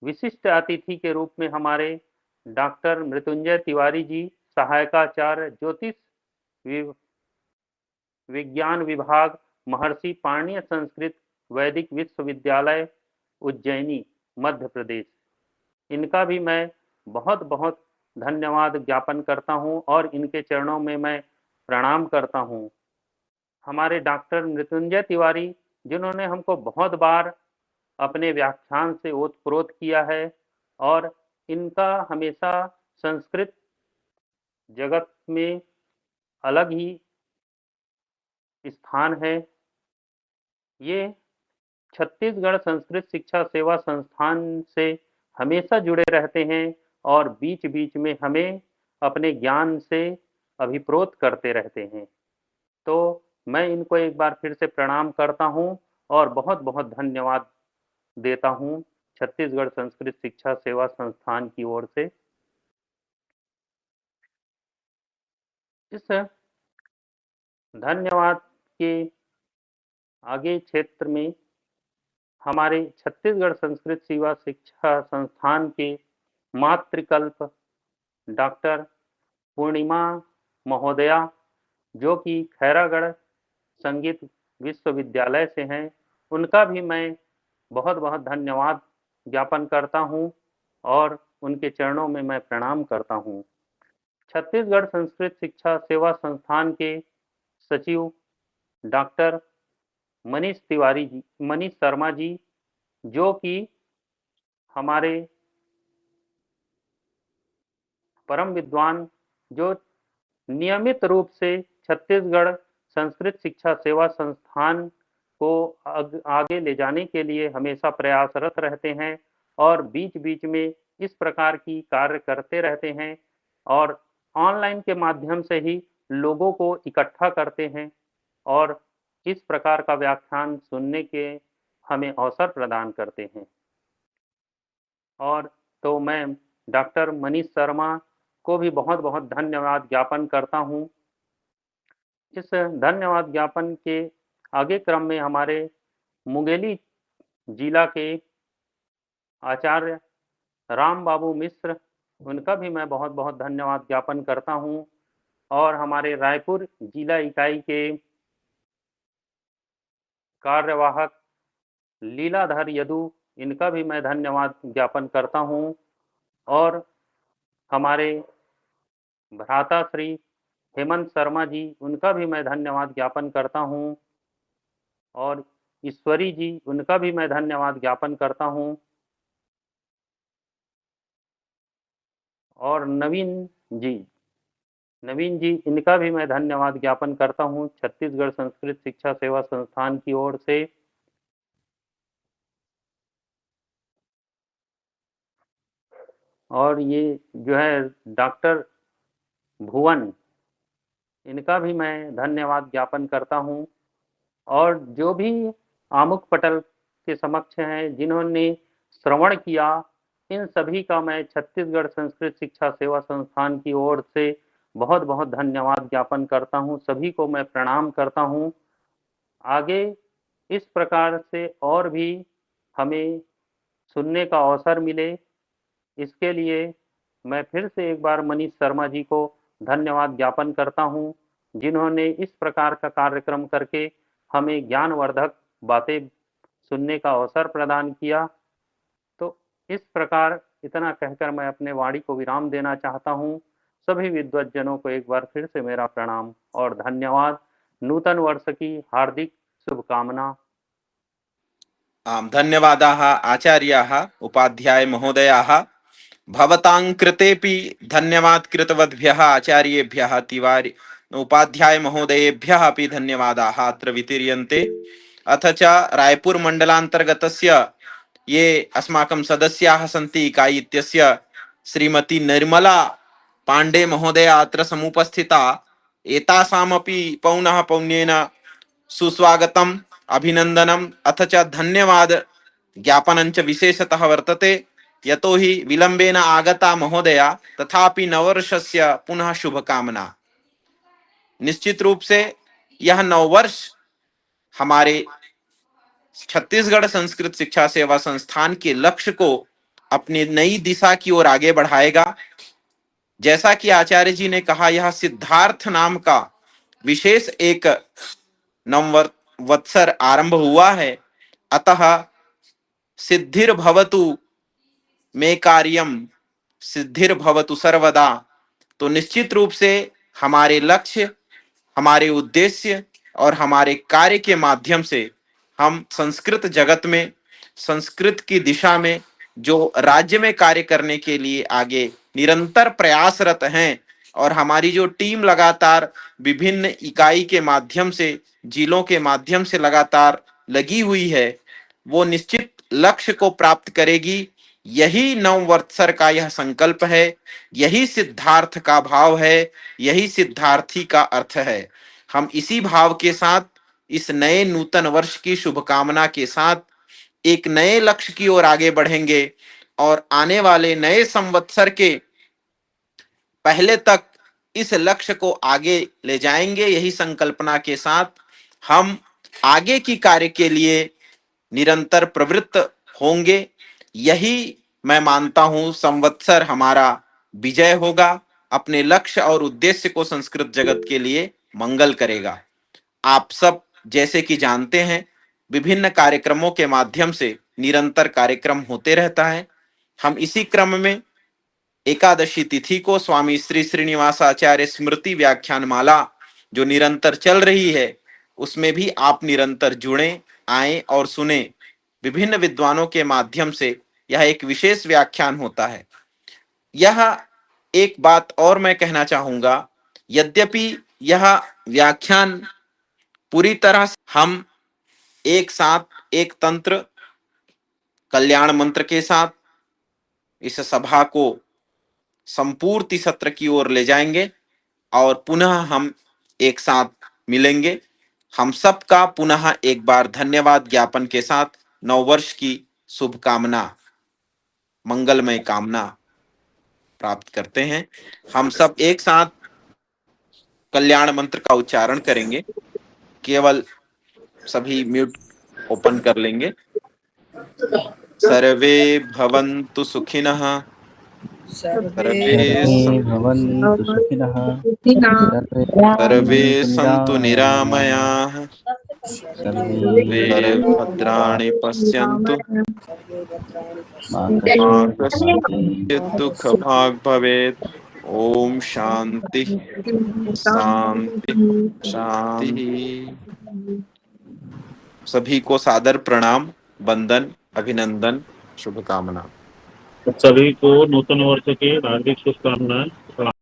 E: विशिष्ट अतिथि के रूप में हमारे डॉक्टर मृत्युंजय तिवारी जी, सहायकाचार्य, ज्योतिष विज्ञान विभाग, महर्षि पाणिनीय संस्कृत वैदिक विश्वविद्यालय, उज्जैनी, मध्य प्रदेश, इनका भी मैं बहुत बहुत धन्यवाद ज्ञापन करता हूं और इनके चरणों में मैं प्रणाम करता हूं। हमारे डॉक्टर मृत्युंजय तिवारी, जिन्होंने हमको बहुत बार अपने व्याख्यान से ओतप्रोत किया है और इनका हमेशा संस्कृत जगत में अलग ही स्थान है। ये छत्तीसगढ़ संस्कृत शिक्षा सेवा संस्थान से हमेशा जुड़े रहते हैं और बीच बीच में हमें अपने ज्ञान से अभिप्रोत करते रहते हैं। तो मैं इनको एक बार फिर से प्रणाम करता हूं और बहुत बहुत धन्यवाद देता हूं छत्तीसगढ़ संस्कृत शिक्षा सेवा संस्थान की ओर से। इस धन्यवाद के आगे क्षेत्र में हमारे छत्तीसगढ़ संस्कृत सेवा शिक्षा संस्थान के मातृकल्प डॉक्टर पूर्णिमा महोदया, जो कि खैरागढ़ संगीत विश्वविद्यालय से हैं, उनका भी मैं बहुत बहुत धन्यवाद ज्ञापन करता हूं और उनके चरणों में मैं प्रणाम करता हूं। छत्तीसगढ़ संस्कृत शिक्षा सेवा संस्थान के सचिव डॉक्टर मनीष शर्मा जी, जो कि हमारे परम विद्वान जो नियमित रूप से छत्तीसगढ़ संस्कृत शिक्षा सेवा संस्थान को आगे ले जाने के लिए हमेशा प्रयासरत रहते हैं और बीच बीच में इस प्रकार की कार्य करते रहते हैं और ऑनलाइन के माध्यम से ही लोगों को इकट्ठा करते हैं और इस प्रकार का व्याख्यान सुनने के हमें अवसर प्रदान करते हैं। और तो मैं डॉक्टर मनीष शर्मा को भी बहुत बहुत धन्यवाद ज्ञापन करता हूँ। इस धन्यवाद ज्ञापन के आगे क्रम में हमारे मुंगेली जिला के आचार्य राम बाबू मिश्र, उनका भी मैं बहुत बहुत धन्यवाद ज्ञापन करता हूँ और हमारे रायपुर जिला इकाई के कार्यवाहक लीलाधर यदु, इनका भी मैं धन्यवाद ज्ञापन करता हूँ और हमारे भ्राता श्री हेमंत शर्मा जी, उनका भी मैं धन्यवाद ज्ञापन करता हूँ और ईश्वरी जी, उनका भी मैं धन्यवाद ज्ञापन करता हूँ और नवीन जी, इनका भी मैं धन्यवाद ज्ञापन करता हूँ छत्तीसगढ़ संस्कृत शिक्षा सेवा संस्थान की ओर से। और ये जो है डॉक्टर भुवन, इनका भी मैं धन्यवाद ज्ञापन करता हूँ और जो भी आमुख पटल के समक्ष हैं, जिन्होंने श्रवण किया, इन सभी का मैं छत्तीसगढ़ संस्कृत शिक्षा सेवा संस्थान की ओर से बहुत बहुत धन्यवाद ज्ञापन करता हूँ। सभी को मैं प्रणाम करता हूँ। आगे इस प्रकार से और भी हमें सुनने का अवसर मिले, इसके लिए मैं फिर से एक बार मनीष शर्मा जी को धन्यवाद ज्ञापन करता हूँ, जिन्होंने इस प्रकार का कार्यक्रम करके हमें ज्ञानवर्धक बातें सुनने का अवसर प्रदान किया। तो इस प्रकार इतना कहकर मैं अपने वाणी को विराम देना चाहता हूँ। सभी विद्वज्जनों को एक बार फिर से मेरा प्रणाम और धन्यवाद। नूतन वर्ष की हार्दिक शुभकामना।
A: धन्यवादाः आचार्याः उपाध्याय महोदयाः। भवतां कृतेपि धन्यवाद कृतवद्भ्यः आचार्येभ्यः तिवारी उपाध्याय महोदयेभ्यः अपि धन्यवादाः अत्र वितीर्यन्ते। अथ च रायपुर मण्डलान्तर्गतस्य ये अस्माकं सदस्याः सन्ति इकाई इत्यस्य श्रीमती निर्मला पाण्डे महोदया अत्र समुपस्थिता। एतासामपि पौनः पौन्येन सुस्वागतम् अभिनन्दनम् अथ च धन्यवाद ज्ञापनञ्च विशेषतः वर्तते, यतोहि विलम्बेन आगता महोदया, तथापि नववर्षस्य पुनः शुभकामना। निश्चित रूप से यह नववर्ष हमारे छत्तीसगढ़ संस्कृत शिक्षा सेवा संस्थान के लक्ष्य को अपनी नई दिशा की ओर आगे बढ़ाएगा। जैसा कि आचार्य जी ने कहा, यह सिद्धार्थ नाम का विशेष एक नववत्सर आरंभ हुआ है। अतः सिद्धिर्भवतु मे कार्यम सिद्धिर्भवतु सर्वदा। तो निश्चित रूप से हमारे लक्ष्य, हमारे उद्देश्य और हमारे कार्य के माध्यम से हम संस्कृत जगत में, संस्कृत की दिशा में जो राज्य में कार्य करने के लिए आगे निरंतर प्रयासरत हैं और हमारी जो टीम लगातार विभिन्न इकाई के माध्यम से, जिलों के माध्यम से लगातार लगी हुई है, वो निश्चित लक्ष्य को प्राप्त करेगी। यही नववत्सर का यह संकल्प है, यही सिद्धार्थ का भाव है, यही सिद्धार्थी का अर्थ है। हम इसी भाव के साथ, इस नए नूतन वर्ष की शुभकामना के साथ एक नए लक्ष्य की ओर आगे बढ़ेंगे और आने वाले नए संवत्सर के पहले तक इस लक्ष्य को आगे ले जाएंगे। यही संकल्पना के साथ हम आगे की कार्य के लिए निरंतर प्रवृत्त होंगे। यही मैं मानता हूं संवत्सर हमारा विजय होगा, अपने लक्ष्य और उद्देश्य को संस्कृत जगत के लिए मंगल करेगा। आप सब जैसे कि जानते हैं, विभिन्न कार्यक्रमों के माध्यम से निरंतर कार्यक्रम होते रहता है। हम इसी क्रम में एकादशी तिथि को स्वामी श्री श्रीनिवासाचार्य स्मृति व्याख्यान माला जो निरंतर चल रही है, उसमें भी आप निरंतर जुड़ें, आएं और सुने। विभिन्न विद्वानों के माध्यम से यह एक विशेष व्याख्यान होता है। यह एक बात और मैं कहना चाहूंगा, यद्यपि यह व्याख्यान पूरी तरह से हम एक साथ एक तंत्र कल्याण मंत्र के साथ इस सभा को संपूर्ति सत्र की ओर ले जाएंगे और पुनः हम एक साथ मिलेंगे। हम सबका पुनः एक बार धन्यवाद ज्ञापन के साथ नववर्ष की शुभकामना, मंगलमय कामना प्राप्त करते हैं। हम सब एक साथ कल्याण मंत्र का उच्चारण करेंगे। केवल सभी म्यूट ओपन कर लेंगे। सर्वे भवन्तु सुखिनः, सर्वे
F: भवन्तु सुखिनः,
A: सर्वे सन्तु
F: निरामयाः,
A: निरामयाः,
F: सर्वे
A: सर्वे भद्राणि पश्यन्तु,
F: मा
A: मा
F: कश्चित्
A: कश्चित् दुःखभाग् भवेत्। ओम शांति शांति शांति। सभी को सादर प्रणाम, वंदन, अभिनंदन, शुभकामना।
G: सभी को नूतन वर्ष की हार्दिक शुभकामनाएं।